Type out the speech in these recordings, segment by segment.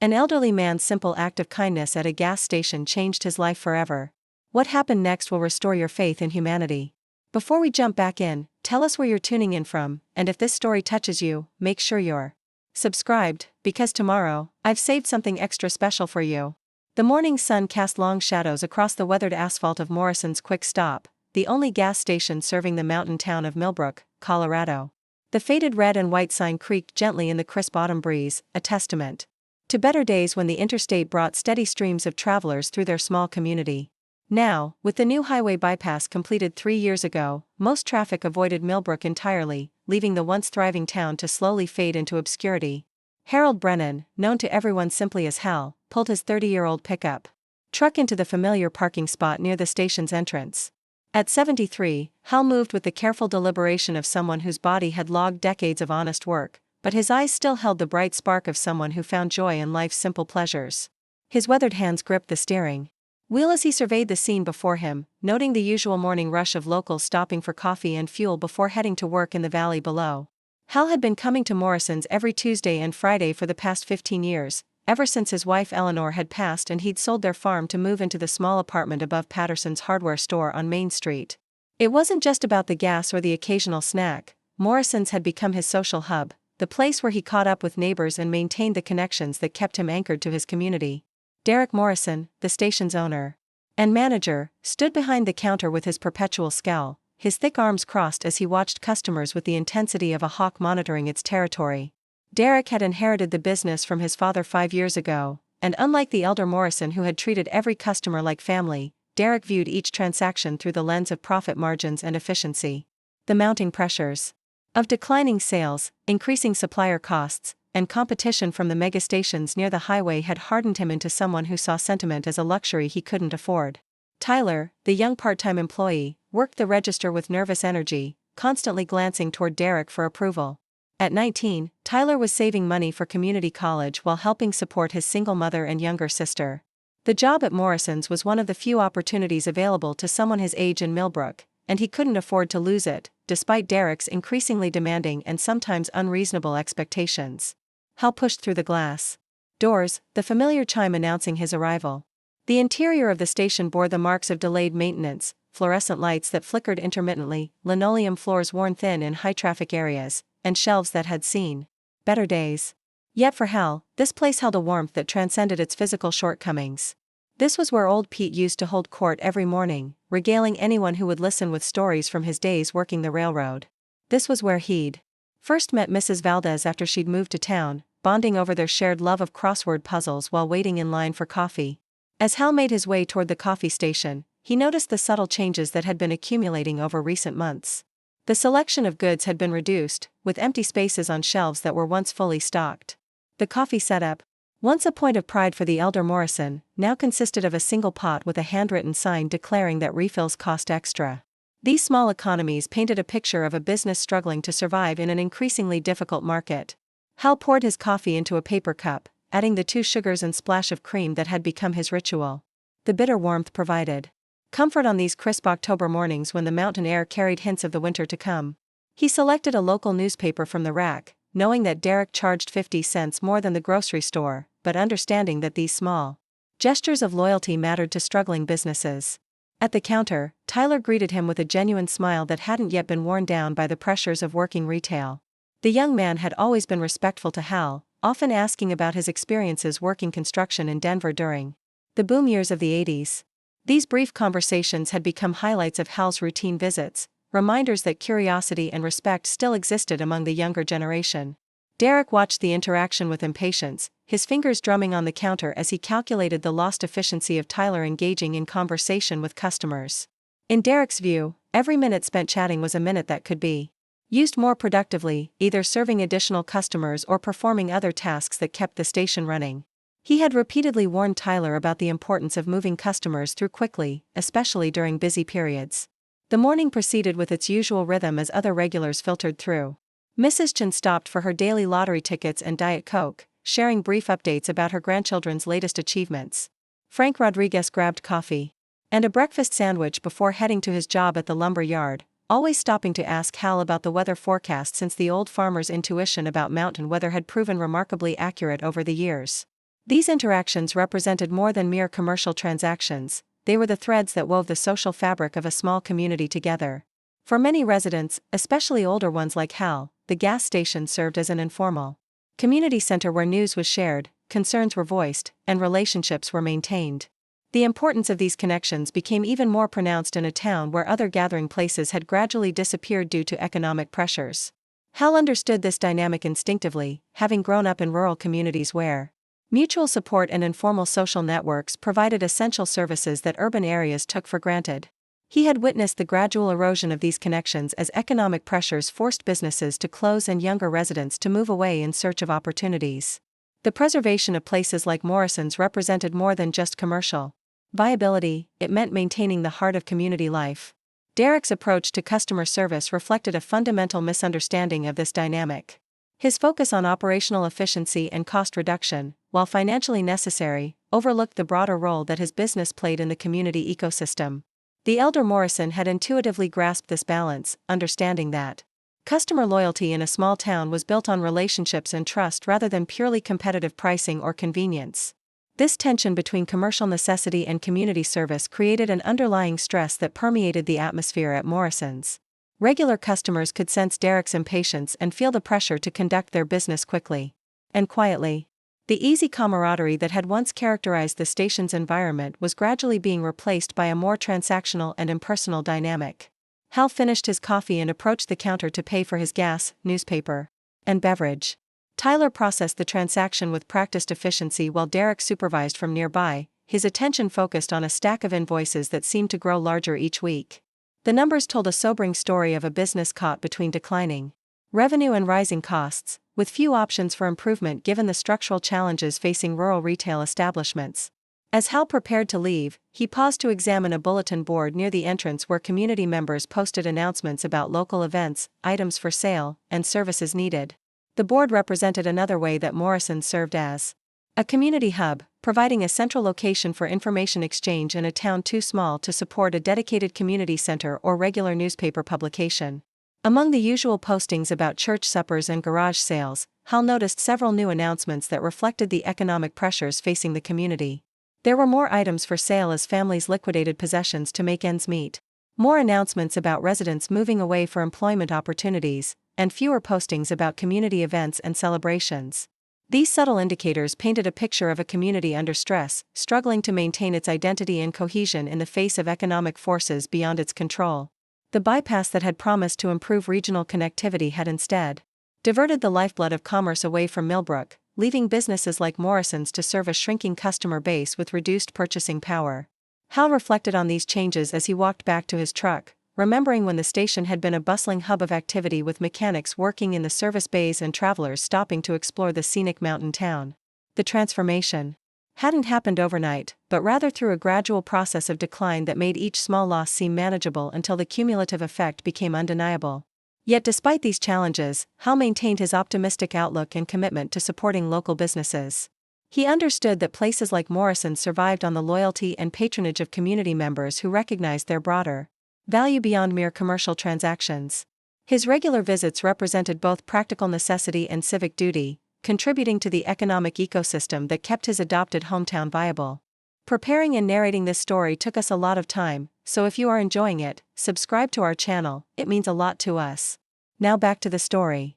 An elderly man's simple act of kindness at a gas station changed his life forever. What happened next will restore your faith in humanity. Before we jump back in, tell us where you're tuning in from, and if this story touches you, make sure you're subscribed, because tomorrow, I've saved something extra special for you. The morning sun cast long shadows across the weathered asphalt of Morrison's Quick Stop, the only gas station serving the mountain town of Millbrook, Colorado. The faded red and white sign creaked gently in the crisp autumn breeze, a testament to better days when the interstate brought steady streams of travelers through their small community. Now, with the new highway bypass completed 3 years ago, most traffic avoided Millbrook entirely, leaving the once thriving town to slowly fade into obscurity. Harold Brennan, known to everyone simply as Hal, pulled his 30-year-old pickup truck into the familiar parking spot near the station's entrance. At 73, Hal moved with the careful deliberation of someone whose body had logged decades of honest work, but his eyes still held the bright spark of someone who found joy in life's simple pleasures. His weathered hands gripped the steering wheel as he surveyed the scene before him, noting the usual morning rush of locals stopping for coffee and fuel before heading to work in the valley below. Hal had been coming to Morrison's every Tuesday and Friday for the past 15 years, ever since his wife Eleanor had passed and he'd sold their farm to move into the small apartment above Patterson's hardware store on Main Street. It wasn't just about the gas or the occasional snack. Morrison's had become his social hub, the place where he caught up with neighbors and maintained the connections that kept him anchored to his community. Derek Morrison, the station's owner and manager, stood behind the counter with his perpetual scowl, his thick arms crossed as he watched customers with the intensity of a hawk monitoring its territory. Derek had inherited the business from his father 5 years ago, and unlike the elder Morrison who had treated every customer like family, Derek viewed each transaction through the lens of profit margins and efficiency. The mounting pressures of declining sales, increasing supplier costs, and competition from the megastations near the highway had hardened him into someone who saw sentiment as a luxury he couldn't afford. Tyler, the young part-time employee, worked the register with nervous energy, constantly glancing toward Derek for approval. At 19, Tyler was saving money for community college while helping support his single mother and younger sister. The job at Morrison's was one of the few opportunities available to someone his age in Millbrook, and he couldn't afford to lose it, despite Derek's increasingly demanding and sometimes unreasonable expectations. Hal pushed through the glass doors, the familiar chime announcing his arrival. The interior of the station bore the marks of delayed maintenance, fluorescent lights that flickered intermittently, linoleum floors worn thin in high-traffic areas, and shelves that had seen better days. Yet for Hal, this place held a warmth that transcended its physical shortcomings. This was where old Pete used to hold court every morning, regaling anyone who would listen with stories from his days working the railroad. This was where he'd first met Mrs. Valdez after she'd moved to town, bonding over their shared love of crossword puzzles while waiting in line for coffee. As Hal made his way toward the coffee station, he noticed the subtle changes that had been accumulating over recent months. The selection of goods had been reduced, with empty spaces on shelves that were once fully stocked. The coffee setup, once a point of pride for the elder Morrison, now consisted of a single pot with a handwritten sign declaring that refills cost extra. These small economies painted a picture of a business struggling to survive in an increasingly difficult market. Hal poured his coffee into a paper cup, adding the 2 sugars and splash of cream that had become his ritual. The bitter warmth provided comfort on these crisp October mornings when the mountain air carried hints of the winter to come. He selected a local newspaper from the rack, knowing that Derek charged 50 cents more than the grocery store, but understanding that these small gestures of loyalty mattered to struggling businesses. At the counter, Tyler greeted him with a genuine smile that hadn't yet been worn down by the pressures of working retail. The young man had always been respectful to Hal, often asking about his experiences working construction in Denver during the boom years of the 80s. These brief conversations had become highlights of Hal's routine visits, reminders that curiosity and respect still existed among the younger generation. Derek watched the interaction with impatience, his fingers drumming on the counter as he calculated the lost efficiency of Tyler engaging in conversation with customers. In Derek's view, every minute spent chatting was a minute that could be used more productively, either serving additional customers or performing other tasks that kept the station running. He had repeatedly warned Tyler about the importance of moving customers through quickly, especially during busy periods. The morning proceeded with its usual rhythm as other regulars filtered through. Mrs. Chen stopped for her daily lottery tickets and Diet Coke, sharing brief updates about her grandchildren's latest achievements. Frank Rodriguez grabbed coffee and a breakfast sandwich before heading to his job at the lumber yard, always stopping to ask Hal about the weather forecast since the old farmer's intuition about mountain weather had proven remarkably accurate over the years. These interactions represented more than mere commercial transactions, they were the threads that wove the social fabric of a small community together. For many residents, especially older ones like Hal, the gas station served as an informal community center where news was shared, concerns were voiced, and relationships were maintained. The importance of these connections became even more pronounced in a town where other gathering places had gradually disappeared due to economic pressures. Hal understood this dynamic instinctively, having grown up in rural communities where mutual support and informal social networks provided essential services that urban areas took for granted. He had witnessed the gradual erosion of these connections as economic pressures forced businesses to close and younger residents to move away in search of opportunities. The preservation of places like Morrison's represented more than just commercial viability, it meant maintaining the heart of community life. Derek's approach to customer service reflected a fundamental misunderstanding of this dynamic. His focus on operational efficiency and cost reduction, while financially necessary, overlooked the broader role that his business played in the community ecosystem. The elder Morrison had intuitively grasped this balance, understanding that customer loyalty in a small town was built on relationships and trust rather than purely competitive pricing or convenience. This tension between commercial necessity and community service created an underlying stress that permeated the atmosphere at Morrison's. Regular customers could sense Derek's impatience and feel the pressure to conduct their business quickly and quietly. The easy camaraderie that had once characterized the station's environment was gradually being replaced by a more transactional and impersonal dynamic. Hal finished his coffee and approached the counter to pay for his gas, newspaper, and beverage. Tyler processed the transaction with practiced efficiency while Derek supervised from nearby, his attention focused on a stack of invoices that seemed to grow larger each week. The numbers told a sobering story of a business caught between declining revenue and rising costs, with few options for improvement given the structural challenges facing rural retail establishments. As Hal prepared to leave, he paused to examine a bulletin board near the entrance where community members posted announcements about local events, items for sale, and services needed. The board represented another way that Morrison served as a community hub, providing a central location for information exchange in a town too small to support a dedicated community center or regular newspaper publication. Among the usual postings about church suppers and garage sales, Hal noticed several new announcements that reflected the economic pressures facing the community. There were more items for sale as families liquidated possessions to make ends meet, more announcements about residents moving away for employment opportunities, and fewer postings about community events and celebrations. These subtle indicators painted a picture of a community under stress, struggling to maintain its identity and cohesion in the face of economic forces beyond its control. The bypass that had promised to improve regional connectivity had instead diverted the lifeblood of commerce away from Millbrook, leaving businesses like Morrison's to serve a shrinking customer base with reduced purchasing power. Hal reflected on these changes as he walked back to his truck, remembering when the station had been a bustling hub of activity with mechanics working in the service bays and travelers stopping to explore the scenic mountain town. The transformation hadn't happened overnight, but rather through a gradual process of decline that made each small loss seem manageable until the cumulative effect became undeniable. Yet despite these challenges, Hal maintained his optimistic outlook and commitment to supporting local businesses. He understood that places like Morrison survived on the loyalty and patronage of community members who recognized their broader value beyond mere commercial transactions. His regular visits represented both practical necessity and civic duty, contributing to the economic ecosystem that kept his adopted hometown viable. Preparing and narrating this story took us a lot of time, so if you are enjoying it, subscribe to our channel, it means a lot to us. Now back to the story.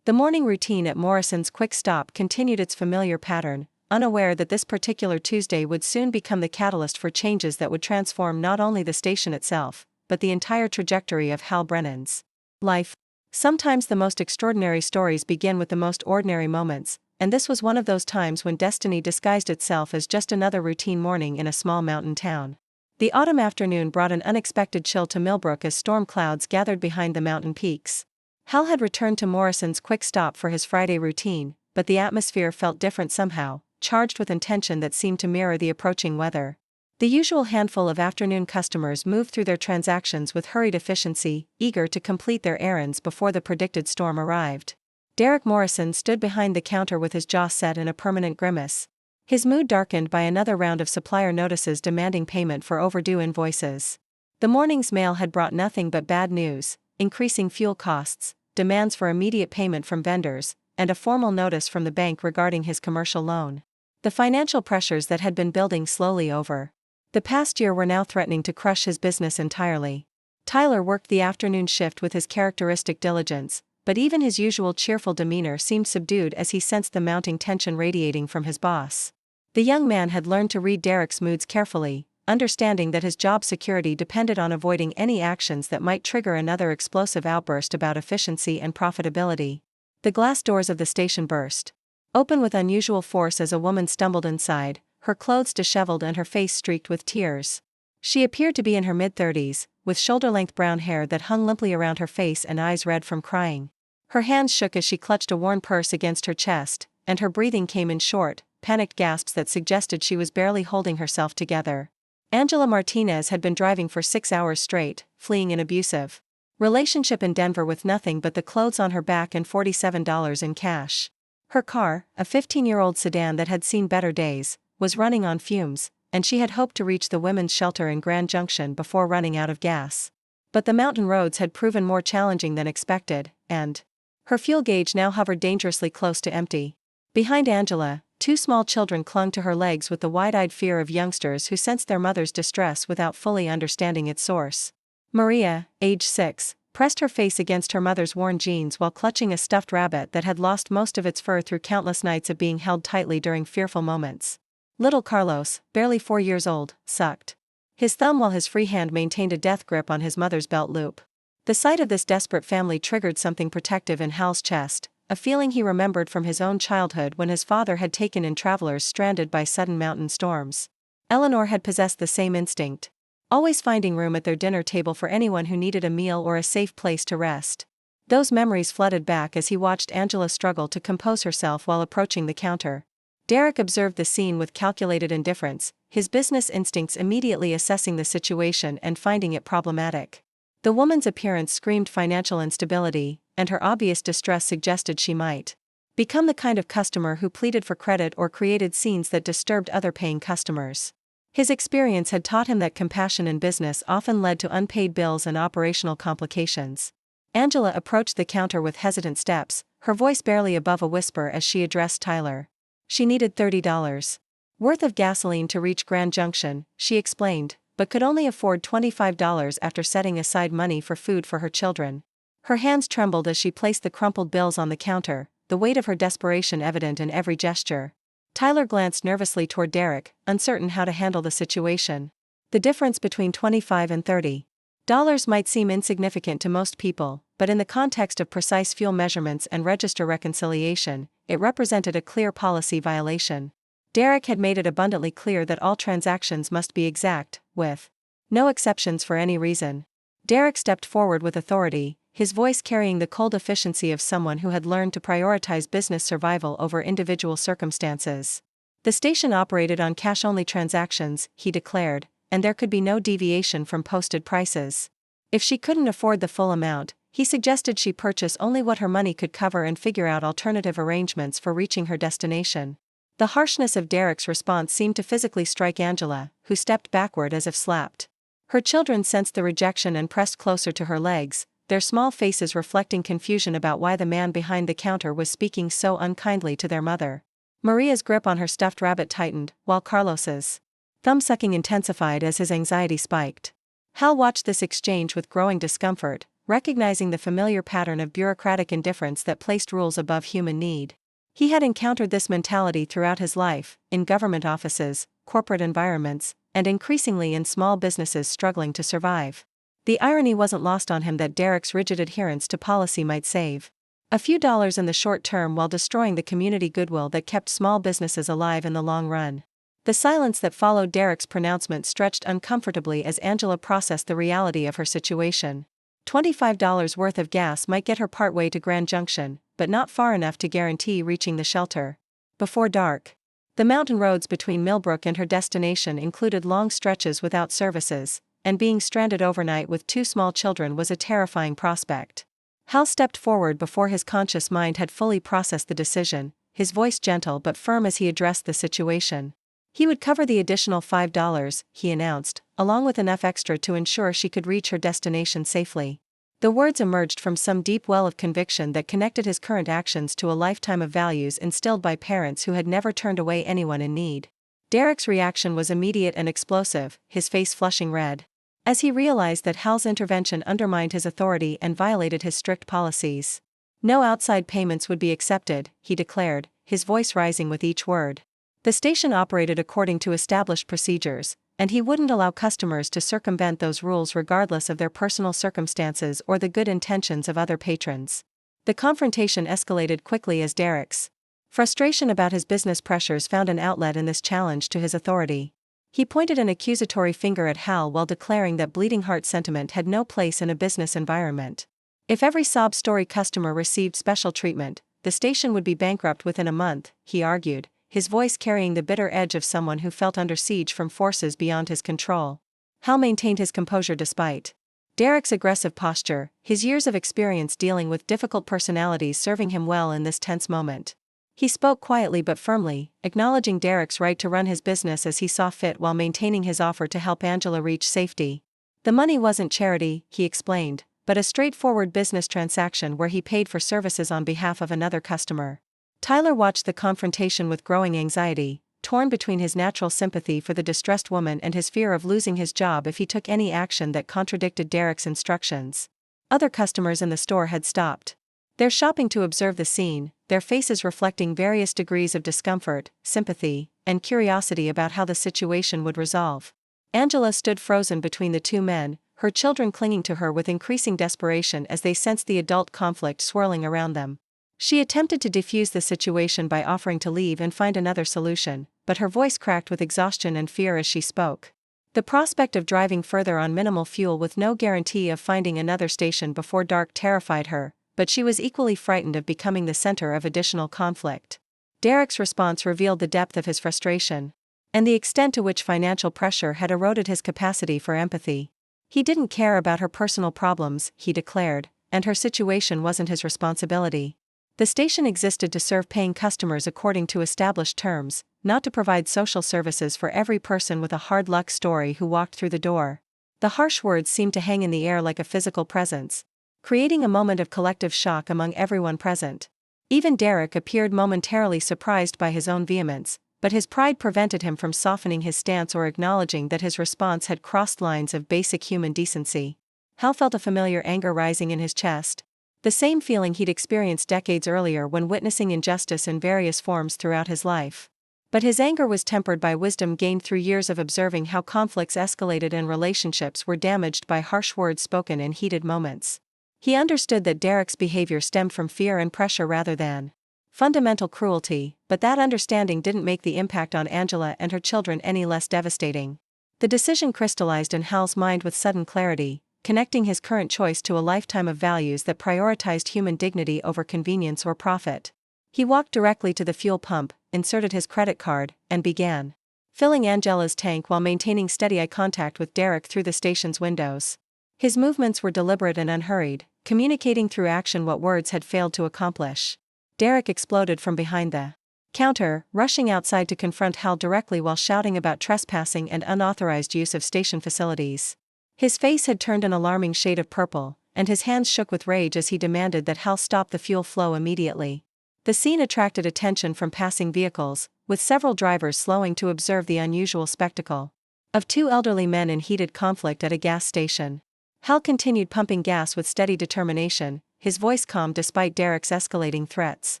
The morning routine at Morrison's Quick Stop continued its familiar pattern, unaware that this particular Tuesday would soon become the catalyst for changes that would transform not only the station itself, but the entire trajectory of Hal Brennan's life. Sometimes the most extraordinary stories begin with the most ordinary moments, and this was one of those times when destiny disguised itself as just another routine morning in a small mountain town. The autumn afternoon brought an unexpected chill to Millbrook as storm clouds gathered behind the mountain peaks. Hal had returned to Morrison's Quick Stop for his Friday routine, but the atmosphere felt different somehow, charged with intention that seemed to mirror the approaching weather. The usual handful of afternoon customers moved through their transactions with hurried efficiency, eager to complete their errands before the predicted storm arrived. Derek Morrison stood behind the counter with his jaw set in a permanent grimace. His mood darkened by another round of supplier notices demanding payment for overdue invoices. The morning's mail had brought nothing but bad news: increasing fuel costs, demands for immediate payment from vendors, and a formal notice from the bank regarding his commercial loan. The financial pressures that had been building slowly over the past year were now threatening to crush his business entirely. Tyler worked the afternoon shift with his characteristic diligence, but even his usual cheerful demeanor seemed subdued as he sensed the mounting tension radiating from his boss. The young man had learned to read Derek's moods carefully, understanding that his job security depended on avoiding any actions that might trigger another explosive outburst about efficiency and profitability. The glass doors of the station burst open with unusual force as a woman stumbled inside, her clothes disheveled and her face streaked with tears. She appeared to be in her mid-30s, with shoulder-length brown hair that hung limply around her face and eyes red from crying. Her hands shook as she clutched a worn purse against her chest, and her breathing came in short, panicked gasps that suggested she was barely holding herself together. Angela Martinez had been driving for 6 hours straight, fleeing an abusive relationship in Denver with nothing but the clothes on her back and $47 in cash. Her car, a 15-year-old sedan that had seen better days, was running on fumes, and she had hoped to reach the women's shelter in Grand Junction before running out of gas. But the mountain roads had proven more challenging than expected, and her fuel gauge now hovered dangerously close to empty. Behind Angela, 2 small children clung to her legs with the wide-eyed fear of youngsters who sensed their mother's distress without fully understanding its source. Maria, age 6, pressed her face against her mother's worn jeans while clutching a stuffed rabbit that had lost most of its fur through countless nights of being held tightly during fearful moments. Little Carlos, barely 4 years old, sucked his thumb while his free hand maintained a death grip on his mother's belt loop. The sight of this desperate family triggered something protective in Hal's chest, a feeling he remembered from his own childhood when his father had taken in travelers stranded by sudden mountain storms. Eleanor had possessed the same instinct, always finding room at their dinner table for anyone who needed a meal or a safe place to rest. Those memories flooded back as he watched Angela struggle to compose herself while approaching the counter. Derek observed the scene with calculated indifference, his business instincts immediately assessing the situation and finding it problematic. The woman's appearance screamed financial instability, and her obvious distress suggested she might become the kind of customer who pleaded for credit or created scenes that disturbed other paying customers. His experience had taught him that compassion in business often led to unpaid bills and operational complications. Angela approached the counter with hesitant steps, her voice barely above a whisper as she addressed Tyler. She needed $30 worth of gasoline to reach Grand Junction, she explained, but could only afford $25 after setting aside money for food for her children. Her hands trembled as she placed the crumpled bills on the counter, the weight of her desperation evident in every gesture. Tyler glanced nervously toward Derek, uncertain how to handle the situation. The difference between $25 and $30 might seem insignificant to most people, but in the context of precise fuel measurements and register reconciliation, it represented a clear policy violation. Derek had made it abundantly clear that all transactions must be exact, with no exceptions for any reason. Derek stepped forward with authority, his voice carrying the cold efficiency of someone who had learned to prioritize business survival over individual circumstances. The station operated on cash-only transactions, he declared, and there could be no deviation from posted prices. If she couldn't afford the full amount, he suggested she purchase only what her money could cover and figure out alternative arrangements for reaching her destination. The harshness of Derek's response seemed to physically strike Angela, who stepped backward as if slapped. Her children sensed the rejection and pressed closer to her legs, their small faces reflecting confusion about why the man behind the counter was speaking so unkindly to their mother. Maria's grip on her stuffed rabbit tightened, while Carlos's thumb-sucking intensified as his anxiety spiked. Hal watched this exchange with growing discomfort, recognizing the familiar pattern of bureaucratic indifference that placed rules above human need. He had encountered this mentality throughout his life, in government offices, corporate environments, and increasingly in small businesses struggling to survive. The irony wasn't lost on him that Derek's rigid adherence to policy might save a few dollars in the short term while destroying the community goodwill that kept small businesses alive in the long run. The silence that followed Derek's pronouncement stretched uncomfortably as Angela processed the reality of her situation. $25 worth of gas might get her partway to Grand Junction, but not far enough to guarantee reaching the shelter before dark. The mountain roads between Millbrook and her destination included long stretches without services, and being stranded overnight with 2 small children was a terrifying prospect. Hal stepped forward before his conscious mind had fully processed the decision, his voice gentle but firm as he addressed the situation. He would cover the additional $5, he announced, along with enough extra to ensure she could reach her destination safely. The words emerged from some deep well of conviction that connected his current actions to a lifetime of values instilled by parents who had never turned away anyone in need. Derek's reaction was immediate and explosive, his face flushing red. As he realized that Hal's intervention undermined his authority and violated his strict policies. No outside payments would be accepted, he declared, his voice rising with each word. The station operated according to established procedures, and he wouldn't allow customers to circumvent those rules regardless of their personal circumstances or the good intentions of other patrons. The confrontation escalated quickly as Derek's frustration about his business pressures found an outlet in this challenge to his authority. He pointed an accusatory finger at Hal while declaring that bleeding heart sentiment had no place in a business environment. If every sob story customer received special treatment, the station would be bankrupt within a month, he argued, his voice carrying the bitter edge of someone who felt under siege from forces beyond his control. Hal maintained his composure despite Derek's aggressive posture, his years of experience dealing with difficult personalities serving him well in this tense moment. He spoke quietly but firmly, acknowledging Derek's right to run his business as he saw fit while maintaining his offer to help Angela reach safety. The money wasn't charity, he explained, but a straightforward business transaction where he paid for services on behalf of another customer. Tyler watched the confrontation with growing anxiety, torn between his natural sympathy for the distressed woman and his fear of losing his job if he took any action that contradicted Derek's instructions. Other customers in the store had stopped their shopping to observe the scene, their faces reflecting various degrees of discomfort, sympathy, and curiosity about how the situation would resolve. Angela stood frozen between the two men, her children clinging to her with increasing desperation as they sensed the adult conflict swirling around them. She attempted to defuse the situation by offering to leave and find another solution, but her voice cracked with exhaustion and fear as she spoke. The prospect of driving further on minimal fuel with no guarantee of finding another station before dark terrified her, but she was equally frightened of becoming the center of additional conflict. Derek's response revealed the depth of his frustration, and the extent to which financial pressure had eroded his capacity for empathy. He didn't care about her personal problems, he declared, and her situation wasn't his responsibility. The station existed to serve paying customers according to established terms, not to provide social services for every person with a hard luck story who walked through the door. The harsh words seemed to hang in the air like a physical presence, creating a moment of collective shock among everyone present. Even Derek appeared momentarily surprised by his own vehemence, but his pride prevented him from softening his stance or acknowledging that his response had crossed lines of basic human decency. Hal felt a familiar anger rising in his chest. The same feeling he'd experienced decades earlier when witnessing injustice in various forms throughout his life. But his anger was tempered by wisdom gained through years of observing how conflicts escalated and relationships were damaged by harsh words spoken in heated moments. He understood that Derek's behavior stemmed from fear and pressure rather than fundamental cruelty, but that understanding didn't make the impact on Angela and her children any less devastating. The decision crystallized in Hal's mind with sudden clarity, connecting his current choice to a lifetime of values that prioritized human dignity over convenience or profit. He walked directly to the fuel pump, inserted his credit card, and began filling Angela's tank while maintaining steady eye contact with Derek through the station's windows. His movements were deliberate and unhurried, communicating through action what words had failed to accomplish. Derek exploded from behind the counter, rushing outside to confront Hal directly while shouting about trespassing and unauthorized use of station facilities. His face had turned an alarming shade of purple, and his hands shook with rage as he demanded that Hal stop the fuel flow immediately. The scene attracted attention from passing vehicles, with several drivers slowing to observe the unusual spectacle of two elderly men in heated conflict at a gas station. Hal continued pumping gas with steady determination, his voice calm despite Derek's escalating threats.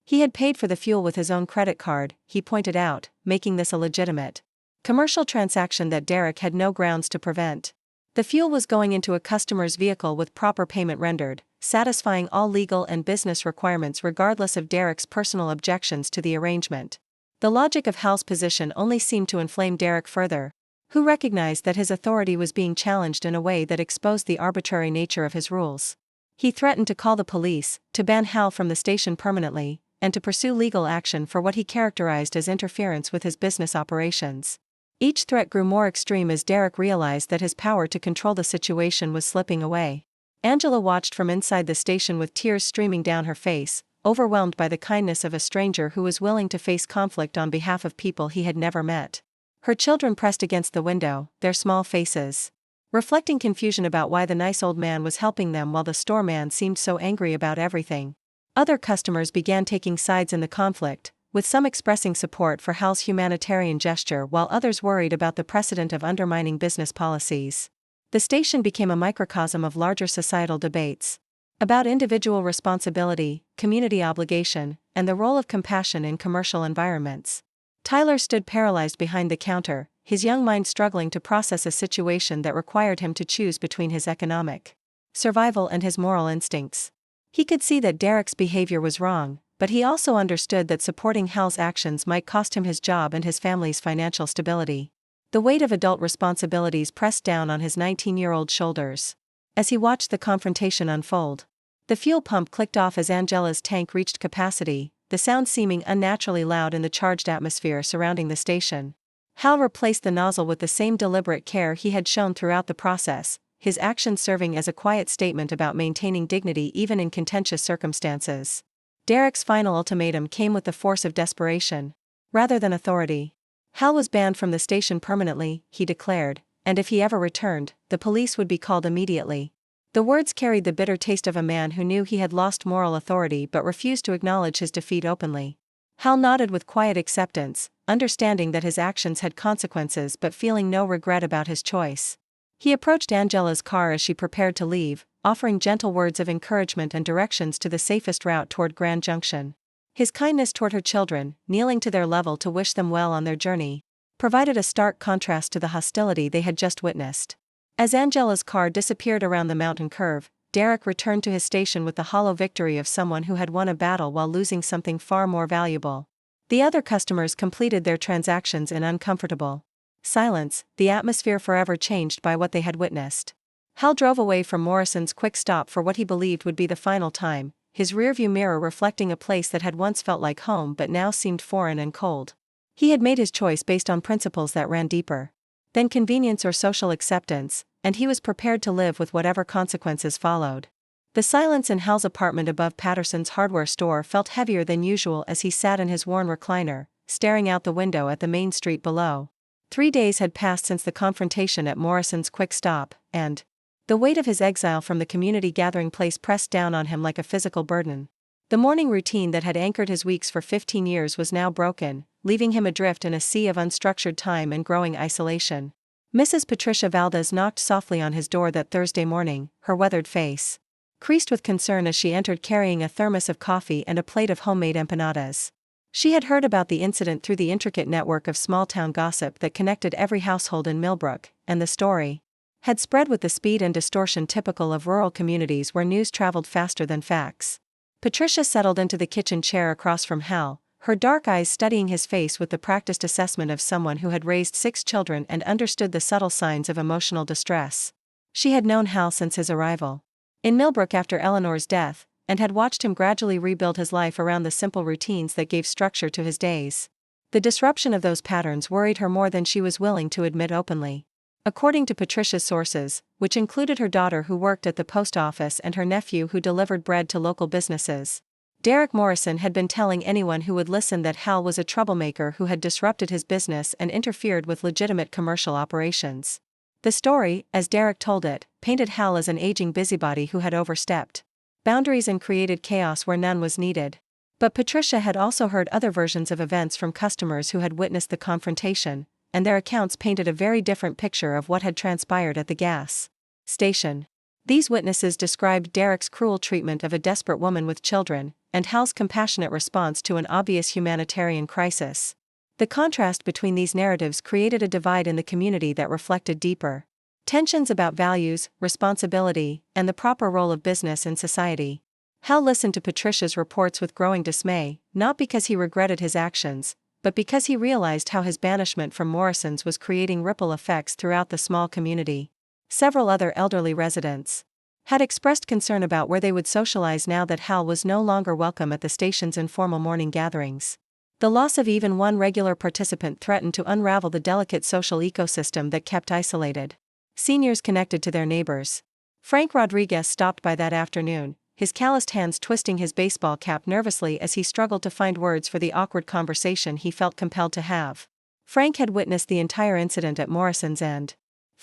He had paid for the fuel with his own credit card, he pointed out, making this a legitimate commercial transaction that Derek had no grounds to prevent. The fuel was going into a customer's vehicle with proper payment rendered, satisfying all legal and business requirements regardless of Derek's personal objections to the arrangement. The logic of Hal's position only seemed to inflame Derek further, who recognized that his authority was being challenged in a way that exposed the arbitrary nature of his rules. He threatened to call the police, to ban Hal from the station permanently, and to pursue legal action for what he characterized as interference with his business operations. Each threat grew more extreme as Derek realized that his power to control the situation was slipping away. Angela watched from inside the station with tears streaming down her face, overwhelmed by the kindness of a stranger who was willing to face conflict on behalf of people he had never met. Her children pressed against the window, their small faces reflecting confusion about why the nice old man was helping them while the store man seemed so angry about everything. Other customers began taking sides in the conflict, with some expressing support for Hal's humanitarian gesture while others worried about the precedent of undermining business policies. The station became a microcosm of larger societal debates about individual responsibility, community obligation, and the role of compassion in commercial environments. Tyler stood paralyzed behind the counter, his young mind struggling to process a situation that required him to choose between his economic survival and his moral instincts. He could see that Derek's behavior was wrong, but he also understood that supporting Hal's actions might cost him his job and his family's financial stability. The weight of adult responsibilities pressed down on his 19-year-old shoulders. As he watched the confrontation unfold, the fuel pump clicked off as Angela's tank reached capacity, the sound seeming unnaturally loud in the charged atmosphere surrounding the station. Hal replaced the nozzle with the same deliberate care he had shown throughout the process, his actions serving as a quiet statement about maintaining dignity even in contentious circumstances. Derek's final ultimatum came with the force of desperation, rather than authority. Hal was banned from the station permanently, he declared, and if he ever returned, the police would be called immediately. The words carried the bitter taste of a man who knew he had lost moral authority but refused to acknowledge his defeat openly. Hal nodded with quiet acceptance, understanding that his actions had consequences but feeling no regret about his choice. He approached Angela's car as she prepared to leave, offering gentle words of encouragement and directions to the safest route toward Grand Junction. His kindness toward her children, kneeling to their level to wish them well on their journey, provided a stark contrast to the hostility they had just witnessed. As Angela's car disappeared around the mountain curve, Derek returned to his station with the hollow victory of someone who had won a battle while losing something far more valuable. The other customers completed their transactions in uncomfortable silence, the atmosphere forever changed by what they had witnessed. Hal drove away from Morrison's quick stop for what he believed would be the final time, his rearview mirror reflecting a place that had once felt like home but now seemed foreign and cold. He had made his choice based on principles that ran deeper than convenience or social acceptance, and he was prepared to live with whatever consequences followed. The silence in Hal's apartment above Patterson's hardware store felt heavier than usual as he sat in his worn recliner, staring out the window at the main street below. 3 days had passed since the confrontation at Morrison's quick stop, and the weight of his exile from the community gathering place pressed down on him like a physical burden. The morning routine that had anchored his weeks for 15 years was now broken, leaving him adrift in a sea of unstructured time and growing isolation. Mrs. Patricia Valdez knocked softly on his door that Thursday morning, her weathered face creased with concern as she entered carrying a thermos of coffee and a plate of homemade empanadas. She had heard about the incident through the intricate network of small-town gossip that connected every household in Millbrook, and the story had spread with the speed and distortion typical of rural communities where news traveled faster than facts. Patricia settled into the kitchen chair across from Hal, her dark eyes studying his face with the practiced assessment of someone who had raised 6 children and understood the subtle signs of emotional distress. She had known Hal since his arrival in Millbrook after Eleanor's death, and had watched him gradually rebuild his life around the simple routines that gave structure to his days. The disruption of those patterns worried her more than she was willing to admit openly. According to Patricia's sources, which included her daughter who worked at the post office and her nephew who delivered bread to local businesses, Derek Morrison had been telling anyone who would listen that Hal was a troublemaker who had disrupted his business and interfered with legitimate commercial operations. The story, as Derek told it, painted Hal as an aging busybody who had overstepped boundaries and created chaos where none was needed. But Patricia had also heard other versions of events from customers who had witnessed the confrontation, and their accounts painted a very different picture of what had transpired at the gas station. These witnesses described Derek's cruel treatment of a desperate woman with children, and Hal's compassionate response to an obvious humanitarian crisis. The contrast between these narratives created a divide in the community that reflected deeper tensions about values, responsibility, and the proper role of business in society. Hal listened to Patricia's reports with growing dismay, not because he regretted his actions, but because he realized how his banishment from Morrison's was creating ripple effects throughout the small community. Several other elderly residents had expressed concern about where they would socialize now that Hal was no longer welcome at the station's informal morning gatherings. The loss of even one regular participant threatened to unravel the delicate social ecosystem that kept isolated seniors connected to their neighbors. Frank Rodriguez stopped by that afternoon, his calloused hands twisting his baseball cap nervously as he struggled to find words for the awkward conversation he felt compelled to have. Frank had witnessed the entire incident at Morrison's and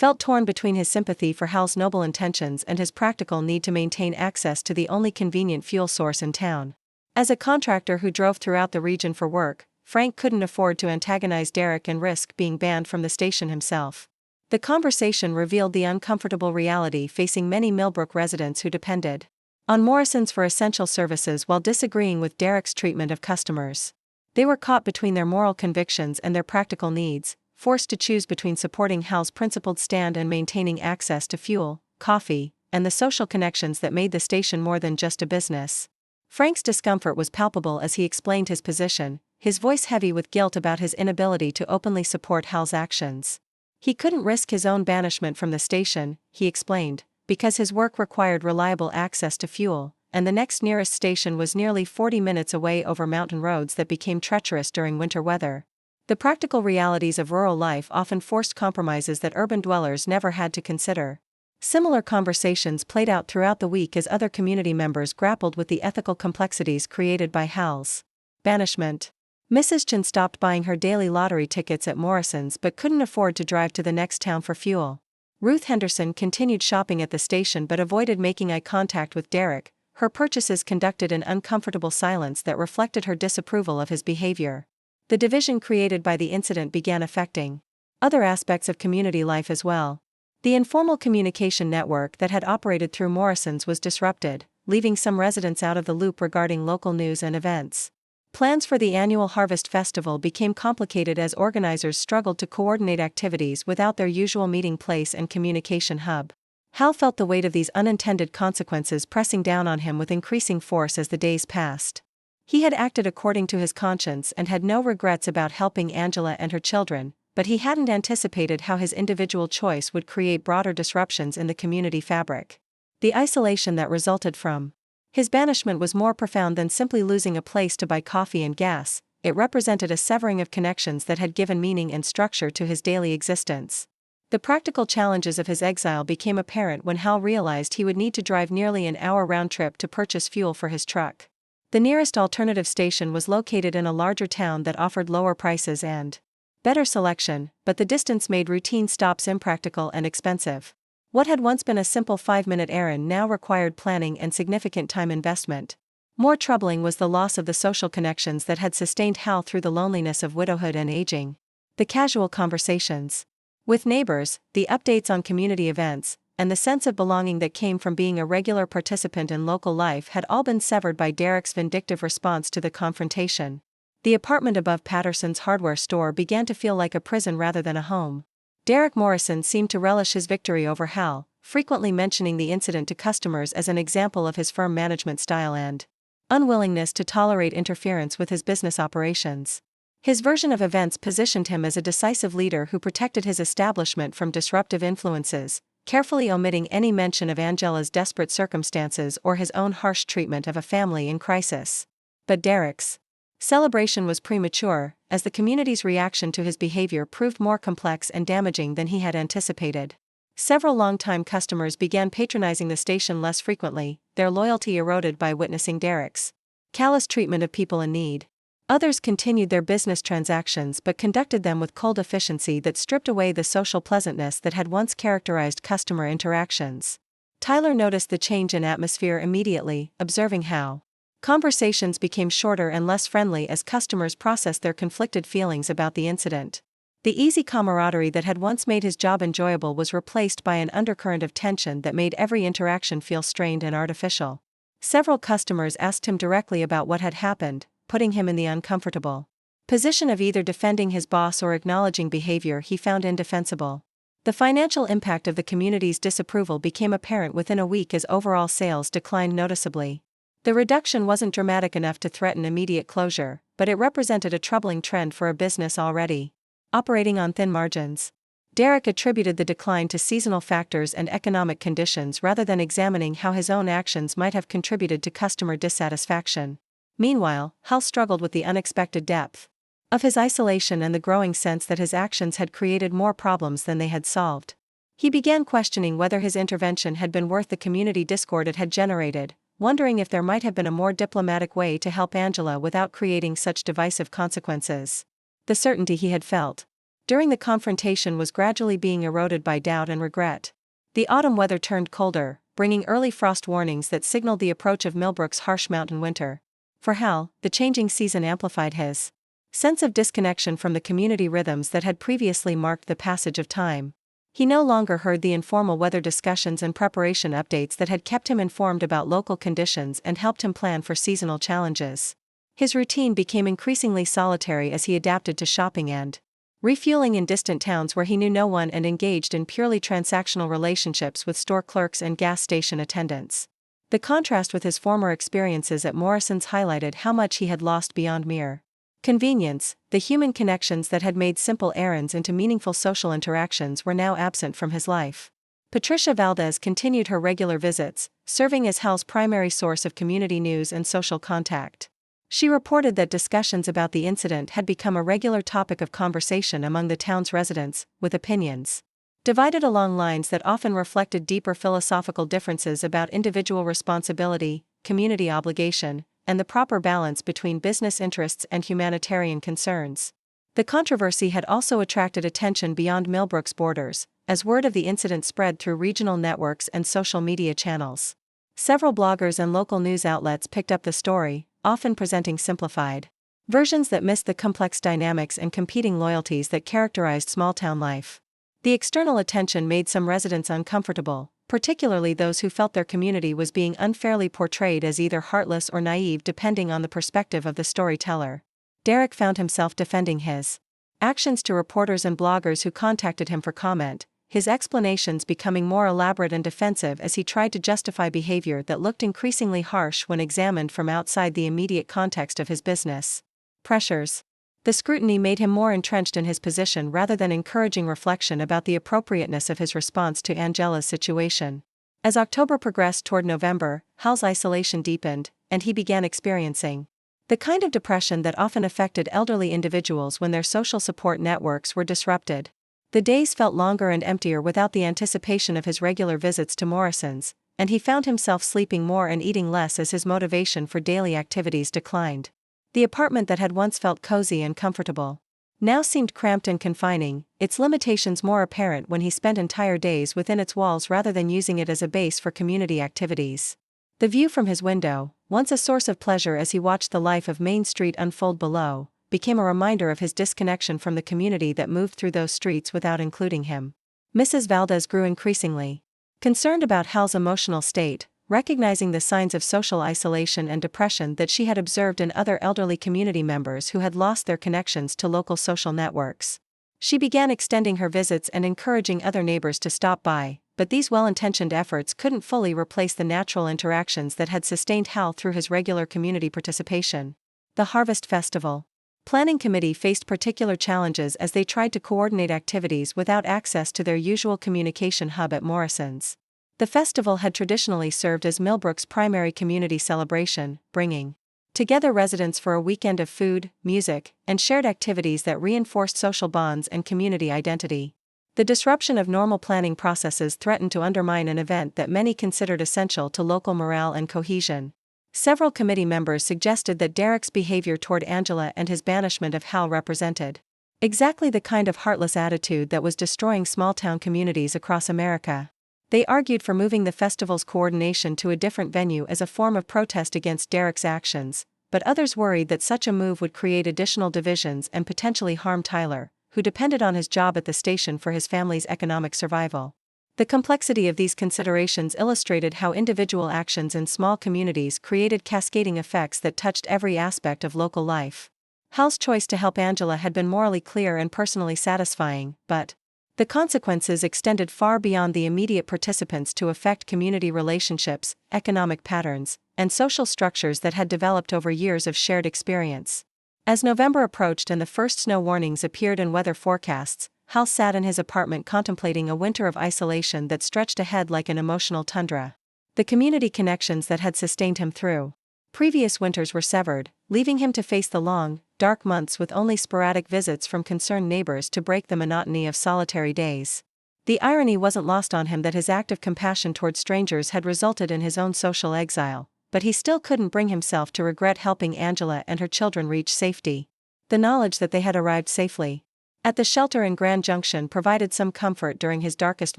felt torn between his sympathy for Hal's noble intentions and his practical need to maintain access to the only convenient fuel source in town. As a contractor who drove throughout the region for work, Frank couldn't afford to antagonize Derek and risk being banned from the station himself. The conversation revealed the uncomfortable reality facing many Millbrook residents who depended on Morrison's for essential services while disagreeing with Derek's treatment of customers. They were caught between their moral convictions and their practical needs, forced to choose between supporting Hal's principled stand and maintaining access to fuel, coffee, and the social connections that made the station more than just a business. Frank's discomfort was palpable as he explained his position, his voice heavy with guilt about his inability to openly support Hal's actions. He couldn't risk his own banishment from the station, he explained, because his work required reliable access to fuel, and the next nearest station was nearly 40 minutes away over mountain roads that became treacherous during winter weather. The practical realities of rural life often forced compromises that urban dwellers never had to consider. Similar conversations played out throughout the week as other community members grappled with the ethical complexities created by Hal's banishment. Mrs. Chen stopped buying her daily lottery tickets at Morrison's but couldn't afford to drive to the next town for fuel. Ruth Henderson continued shopping at the station but avoided making eye contact with Derek, her purchases conducted in uncomfortable silence that reflected her disapproval of his behavior. The division created by the incident began affecting other aspects of community life as well. The informal communication network that had operated through Morrison's was disrupted, leaving some residents out of the loop regarding local news and events. Plans for the annual Harvest Festival became complicated as organizers struggled to coordinate activities without their usual meeting place and communication hub. Hal felt the weight of these unintended consequences pressing down on him with increasing force as the days passed. He had acted according to his conscience and had no regrets about helping Angela and her children, but he hadn't anticipated how his individual choice would create broader disruptions in the community fabric. The isolation that resulted from his banishment was more profound than simply losing a place to buy coffee and gas. It represented a severing of connections that had given meaning and structure to his daily existence. The practical challenges of his exile became apparent when Hal realized he would need to drive nearly an hour round trip to purchase fuel for his truck. The nearest alternative station was located in a larger town that offered lower prices and better selection, but the distance made routine stops impractical and expensive. What had once been a simple 5-minute errand now required planning and significant time investment. More troubling was the loss of the social connections that had sustained Hal through the loneliness of widowhood and aging. The casual conversations with neighbors, the updates on community events, and the sense of belonging that came from being a regular participant in local life had all been severed by Derek's vindictive response to the confrontation. The apartment above Patterson's hardware store began to feel like a prison rather than a home. Derek Morrison seemed to relish his victory over Hal, frequently mentioning the incident to customers as an example of his firm management style and unwillingness to tolerate interference with his business operations. His version of events positioned him as a decisive leader who protected his establishment from disruptive influences, carefully omitting any mention of Angela's desperate circumstances or his own harsh treatment of a family in crisis. But Derek's celebration was premature, as the community's reaction to his behavior proved more complex and damaging than he had anticipated. Several longtime customers began patronizing the station less frequently, their loyalty eroded by witnessing Derek's callous treatment of people in need. Others continued their business transactions but conducted them with cold efficiency that stripped away the social pleasantness that had once characterized customer interactions. Tyler noticed the change in atmosphere immediately, observing how conversations became shorter and less friendly as customers processed their conflicted feelings about the incident. The easy camaraderie that had once made his job enjoyable was replaced by an undercurrent of tension that made every interaction feel strained and artificial. Several customers asked him directly about what had happened, putting him in the uncomfortable position of either defending his boss or acknowledging behavior he found indefensible. The financial impact of the community's disapproval became apparent within a week as overall sales declined noticeably. The reduction wasn't dramatic enough to threaten immediate closure, but it represented a troubling trend for a business already operating on thin margins. Derek attributed the decline to seasonal factors and economic conditions rather than examining how his own actions might have contributed to customer dissatisfaction. Meanwhile, Hal struggled with the unexpected depth of his isolation and the growing sense that his actions had created more problems than they had solved. He began questioning whether his intervention had been worth the community discord it had generated, wondering if there might have been a more diplomatic way to help Angela without creating such divisive consequences. The certainty he had felt during the confrontation was gradually being eroded by doubt and regret. The autumn weather turned colder, bringing early frost warnings that signaled the approach of Millbrook's harsh mountain winter. For Hal, the changing season amplified his sense of disconnection from the community rhythms that had previously marked the passage of time. He no longer heard the informal weather discussions and preparation updates that had kept him informed about local conditions and helped him plan for seasonal challenges. His routine became increasingly solitary as he adapted to shopping and refueling in distant towns where he knew no one and engaged in purely transactional relationships with store clerks and gas station attendants. The contrast with his former experiences at Morrison's highlighted how much he had lost beyond mere convenience. The human connections that had made simple errands into meaningful social interactions were now absent from his life. Patricia Valdez continued her regular visits, serving as Hal's primary source of community news and social contact. She reported that discussions about the incident had become a regular topic of conversation among the town's residents, with opinions divided along lines that often reflected deeper philosophical differences about individual responsibility, community obligation, and the proper balance between business interests and humanitarian concerns. The controversy had also attracted attention beyond Millbrook's borders, as word of the incident spread through regional networks and social media channels. Several bloggers and local news outlets picked up the story, often presenting simplified versions that missed the complex dynamics and competing loyalties that characterized small-town life. The external attention made some residents uncomfortable, particularly those who felt their community was being unfairly portrayed as either heartless or naive depending on the perspective of the storyteller. Derek found himself defending his actions to reporters and bloggers who contacted him for comment, his explanations becoming more elaborate and defensive as he tried to justify behavior that looked increasingly harsh when examined from outside the immediate context of his business pressures. The scrutiny made him more entrenched in his position rather than encouraging reflection about the appropriateness of his response to Angela's situation. As October progressed toward November, Hal's isolation deepened, and he began experiencing the kind of depression that often affected elderly individuals when their social support networks were disrupted. The days felt longer and emptier without the anticipation of his regular visits to Morrison's, and he found himself sleeping more and eating less as his motivation for daily activities declined. The apartment that had once felt cozy and comfortable now seemed cramped and confining, its limitations more apparent when he spent entire days within its walls rather than using it as a base for community activities. The view from his window, once a source of pleasure as he watched the life of Main Street unfold below, became a reminder of his disconnection from the community that moved through those streets without including him. Mrs. Valdez grew increasingly concerned about Hal's emotional state, recognizing the signs of social isolation and depression that she had observed in other elderly community members who had lost their connections to local social networks. She began extending her visits and encouraging other neighbors to stop by, but these well-intentioned efforts couldn't fully replace the natural interactions that had sustained Hal through his regular community participation. The Harvest Festival Planning Committee faced particular challenges as they tried to coordinate activities without access to their usual communication hub at Morrison's. The festival had traditionally served as Millbrook's primary community celebration, bringing together residents for a weekend of food, music, and shared activities that reinforced social bonds and community identity. The disruption of normal planning processes threatened to undermine an event that many considered essential to local morale and cohesion. Several committee members suggested that Derek's behavior toward Angela and his banishment of Hal represented exactly the kind of heartless attitude that was destroying small-town communities across America. They argued for moving the festival's coordination to a different venue as a form of protest against Derek's actions, but others worried that such a move would create additional divisions and potentially harm Tyler, who depended on his job at the station for his family's economic survival. The complexity of these considerations illustrated how individual actions in small communities created cascading effects that touched every aspect of local life. Hal's choice to help Angela had been morally clear and personally satisfying, but the consequences extended far beyond the immediate participants to affect community relationships, economic patterns, and social structures that had developed over years of shared experience. As November approached and the first snow warnings appeared in weather forecasts, Hal sat in his apartment contemplating a winter of isolation that stretched ahead like an emotional tundra. The community connections that had sustained him through previous winters were severed, leaving him to face the long, dark months with only sporadic visits from concerned neighbors to break the monotony of solitary days. The irony wasn't lost on him that his act of compassion toward strangers had resulted in his own social exile, but he still couldn't bring himself to regret helping Angela and her children reach safety. The knowledge that they had arrived safely At the shelter in Grand Junction provided some comfort during his darkest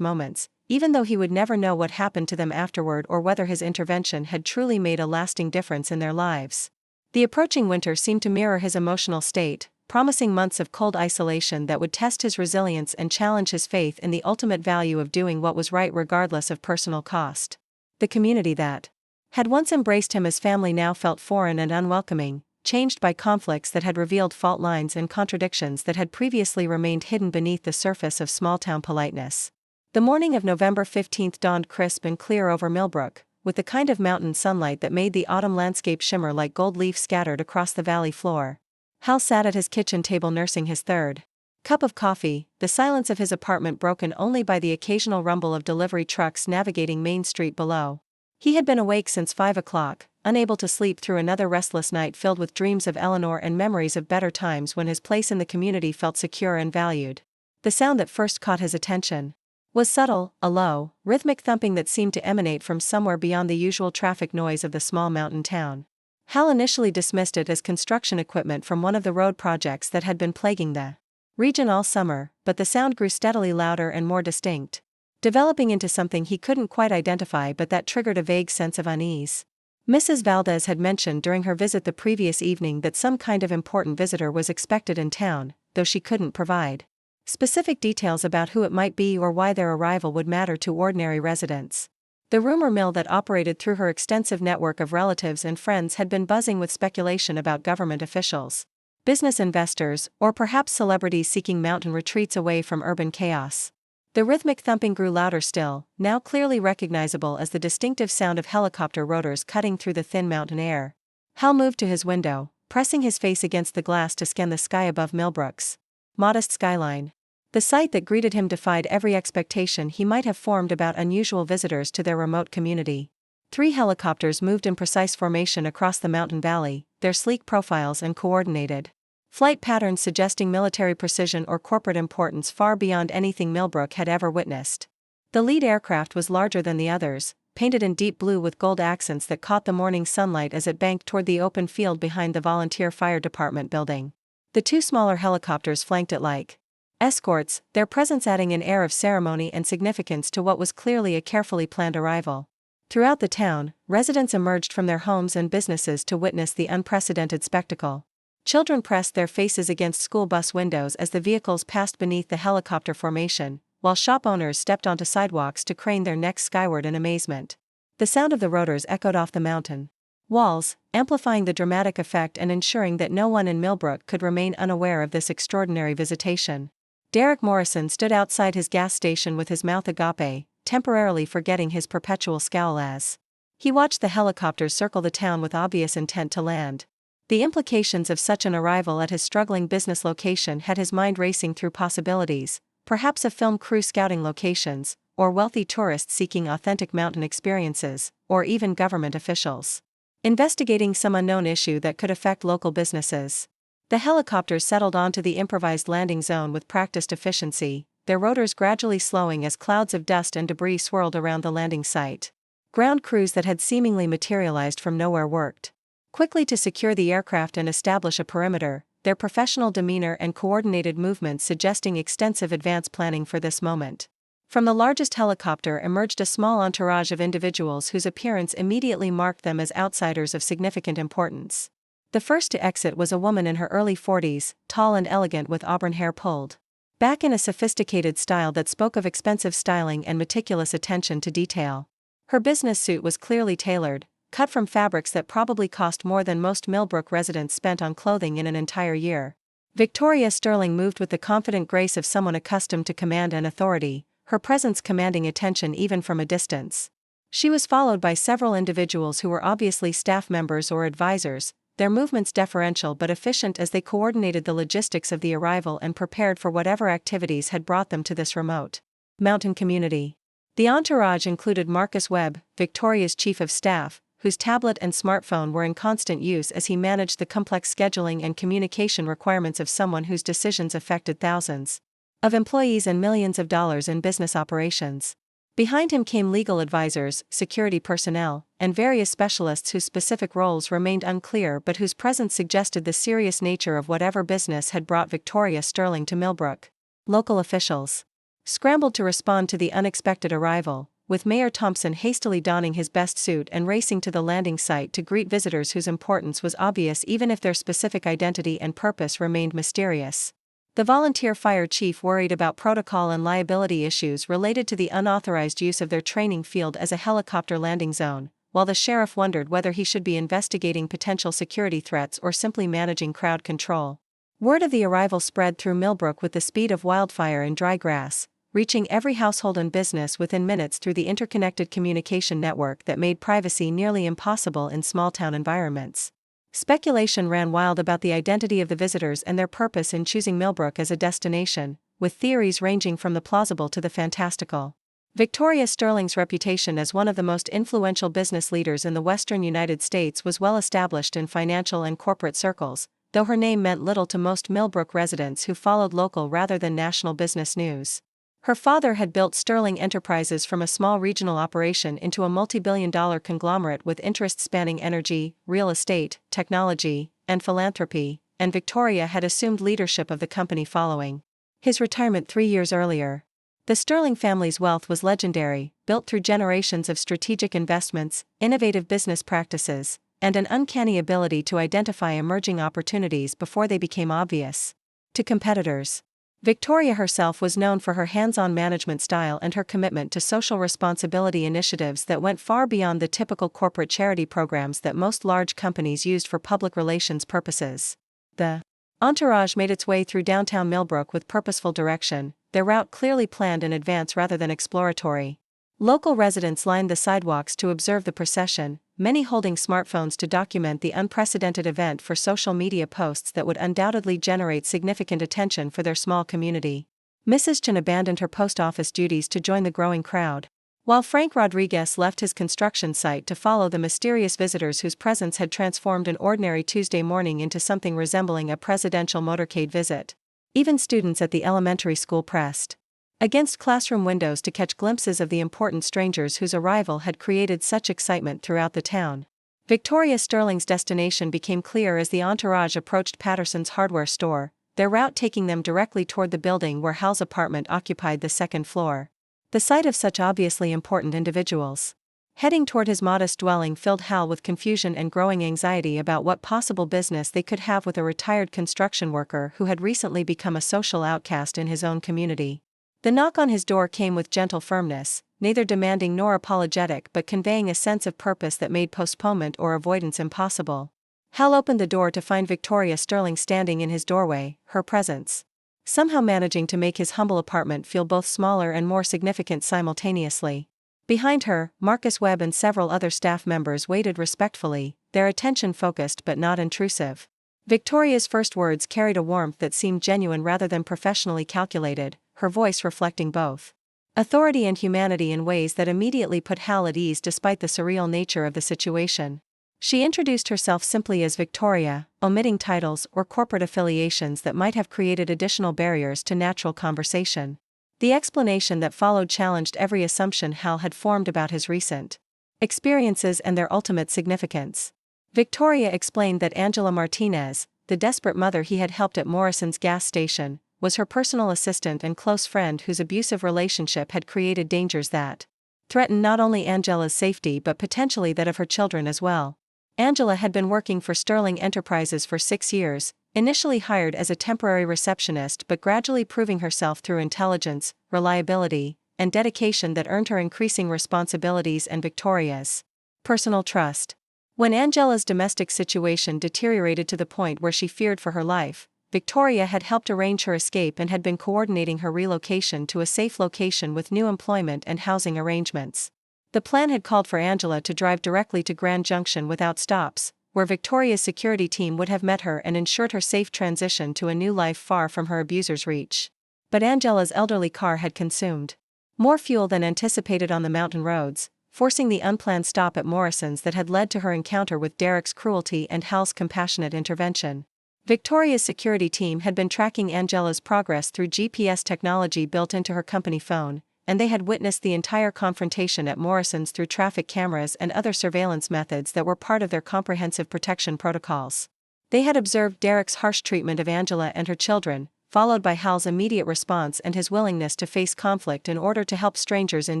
moments, even though he would never know what happened to them afterward or whether his intervention had truly made a lasting difference in their lives. The approaching winter seemed to mirror his emotional state, promising months of cold isolation that would test his resilience and challenge his faith in the ultimate value of doing what was right regardless of personal cost. The community that had once embraced him as family now felt foreign and unwelcoming, changed by conflicts that had revealed fault lines and contradictions that had previously remained hidden beneath the surface of small-town politeness. The morning of November 15th dawned crisp and clear over Millbrook, with the kind of mountain sunlight that made the autumn landscape shimmer like gold leaf scattered across the valley floor. Hal sat at his kitchen table nursing his third cup of coffee, the silence of his apartment broken only by the occasional rumble of delivery trucks navigating Main Street below. He had been awake since 5 o'clock, unable to sleep through another restless night filled with dreams of Eleanor and memories of better times when his place in the community felt secure and valued. The sound that first caught his attention was subtle, a low, rhythmic thumping that seemed to emanate from somewhere beyond the usual traffic noise of the small mountain town. Hal initially dismissed it as construction equipment from one of the road projects that had been plaguing the region all summer, but the sound grew steadily louder and more distinct, developing into something he couldn't quite identify but that triggered a vague sense of unease. Mrs. Valdez had mentioned during her visit the previous evening that some kind of important visitor was expected in town, though she couldn't provide specific details about who it might be or why their arrival would matter to ordinary residents. The rumor mill that operated through her extensive network of relatives and friends had been buzzing with speculation about government officials, business investors, or perhaps celebrities seeking mountain retreats away from urban chaos. The rhythmic thumping grew louder still, now clearly recognizable as the distinctive sound of helicopter rotors cutting through the thin mountain air. Hal moved to his window, pressing his face against the glass to scan the sky above Millbrook's modest skyline. The sight that greeted him defied every expectation he might have formed about unusual visitors to their remote community. 3 helicopters moved in precise formation across the mountain valley, their sleek profiles and coordinated flight patterns suggesting military precision or corporate importance far beyond anything Millbrook had ever witnessed. The lead aircraft was larger than the others, painted in deep blue with gold accents that caught the morning sunlight as it banked toward the open field behind the volunteer fire department building. The 2 smaller helicopters flanked it like escorts, their presence adding an air of ceremony and significance to what was clearly a carefully planned arrival. Throughout the town, residents emerged from their homes and businesses to witness the unprecedented spectacle. Children pressed their faces against school bus windows as the vehicles passed beneath the helicopter formation, while shop owners stepped onto sidewalks to crane their necks skyward in amazement. The sound of the rotors echoed off the mountain walls, amplifying the dramatic effect and ensuring that no one in Millbrook could remain unaware of this extraordinary visitation. Derek Morrison stood outside his gas station with his mouth agape, temporarily forgetting his perpetual scowl as he watched the helicopters circle the town with obvious intent to land. The implications of such an arrival at his struggling business location had his mind racing through possibilities, perhaps a film crew scouting locations, or wealthy tourists seeking authentic mountain experiences, or even government officials investigating some unknown issue that could affect local businesses. The helicopters settled onto the improvised landing zone with practiced efficiency, their rotors gradually slowing as clouds of dust and debris swirled around the landing site. Ground crews that had seemingly materialized from nowhere worked quickly to secure the aircraft and establish a perimeter, their professional demeanor and coordinated movements suggesting extensive advance planning for this moment. From the largest helicopter emerged a small entourage of individuals whose appearance immediately marked them as outsiders of significant importance. The first to exit was a woman in her early 40s, tall and elegant with auburn hair pulled back in a sophisticated style that spoke of expensive styling and meticulous attention to detail. Her business suit was clearly tailored, cut from fabrics that probably cost more than most Millbrook residents spent on clothing in an entire year. Victoria Sterling moved with the confident grace of someone accustomed to command and authority, her presence commanding attention even from a distance. She was followed by several individuals who were obviously staff members or advisors, their movements deferential but efficient as they coordinated the logistics of the arrival and prepared for whatever activities had brought them to this remote mountain community. The entourage included Marcus Webb, Victoria's chief of staff, whose tablet and smartphone were in constant use as he managed the complex scheduling and communication requirements of someone whose decisions affected thousands of employees and millions of dollars in business operations. Behind him came legal advisors, security personnel, and various specialists whose specific roles remained unclear but whose presence suggested the serious nature of whatever business had brought Victoria Sterling to Millbrook. Local officials scrambled to respond to the unexpected arrival, with Mayor Thompson hastily donning his best suit and racing to the landing site to greet visitors whose importance was obvious even if their specific identity and purpose remained mysterious. The volunteer fire chief worried about protocol and liability issues related to the unauthorized use of their training field as a helicopter landing zone, while the sheriff wondered whether he should be investigating potential security threats or simply managing crowd control. Word of the arrival spread through Millbrook with the speed of wildfire in dry grass, reaching every household and business within minutes through the interconnected communication network that made privacy nearly impossible in small-town environments. Speculation ran wild about the identity of the visitors and their purpose in choosing Millbrook as a destination, with theories ranging from the plausible to the fantastical. Victoria Sterling's reputation as one of the most influential business leaders in the western United States was well established in financial and corporate circles, though her name meant little to most Millbrook residents who followed local rather than national business news. Her father had built Sterling Enterprises from a small regional operation into a multi-billion-dollar conglomerate with interests spanning energy, real estate, technology, and philanthropy, and Victoria had assumed leadership of the company following his retirement 3 years earlier. The Sterling family's wealth was legendary, built through generations of strategic investments, innovative business practices, and an uncanny ability to identify emerging opportunities before they became obvious to competitors. Victoria herself was known for her hands-on management style and her commitment to social responsibility initiatives that went far beyond the typical corporate charity programs that most large companies used for public relations purposes. The entourage made its way through downtown Millbrook with purposeful direction, their route clearly planned in advance rather than exploratory. Local residents lined the sidewalks to observe the procession, many holding smartphones to document the unprecedented event for social media posts that would undoubtedly generate significant attention for their small community. Mrs. Chen abandoned her post office duties to join the growing crowd, while Frank Rodriguez left his construction site to follow the mysterious visitors whose presence had transformed an ordinary Tuesday morning into something resembling a presidential motorcade visit. Even students at the elementary school pressed against classroom windows to catch glimpses of the important strangers whose arrival had created such excitement throughout the town. Victoria Sterling's destination became clear as the entourage approached Patterson's hardware store, their route taking them directly toward the building where Hal's apartment occupied the second floor. The sight of such obviously important individuals heading toward his modest dwelling filled Hal with confusion and growing anxiety about what possible business they could have with a retired construction worker who had recently become a social outcast in his own community. The knock on his door came with gentle firmness, neither demanding nor apologetic but conveying a sense of purpose that made postponement or avoidance impossible. Hal opened the door to find Victoria Sterling standing in his doorway, her presence somehow managing to make his humble apartment feel both smaller and more significant simultaneously. Behind her, Marcus Webb and several other staff members waited respectfully, their attention focused but not intrusive. Victoria's first words carried a warmth that seemed genuine rather than professionally calculated, her voice reflecting both authority and humanity in ways that immediately put Hal at ease despite the surreal nature of the situation. She introduced herself simply as Victoria, omitting titles or corporate affiliations that might have created additional barriers to natural conversation. The explanation that followed challenged every assumption Hal had formed about his recent experiences and their ultimate significance. Victoria explained that Angela Martinez, the desperate mother he had helped at Morrison's gas station, was her personal assistant and close friend whose abusive relationship had created dangers that threatened not only Angela's safety but potentially that of her children as well. Angela had been working for Sterling Enterprises for 6 years, initially hired as a temporary receptionist but gradually proving herself through intelligence, reliability, and dedication that earned her increasing responsibilities and Victoria's personal trust. When Angela's domestic situation deteriorated to the point where she feared for her life, Victoria had helped arrange her escape and had been coordinating her relocation to a safe location with new employment and housing arrangements. The plan had called for Angela to drive directly to Grand Junction without stops, where Victoria's security team would have met her and ensured her safe transition to a new life far from her abuser's reach. But Angela's elderly car had consumed more fuel than anticipated on the mountain roads, forcing the unplanned stop at Morrison's that had led to her encounter with Derek's cruelty and Hal's compassionate intervention. Victoria's security team had been tracking Angela's progress through GPS technology built into her company phone, and they had witnessed the entire confrontation at Morrison's through traffic cameras and other surveillance methods that were part of their comprehensive protection protocols. They had observed Derek's harsh treatment of Angela and her children, followed by Hal's immediate response and his willingness to face conflict in order to help strangers in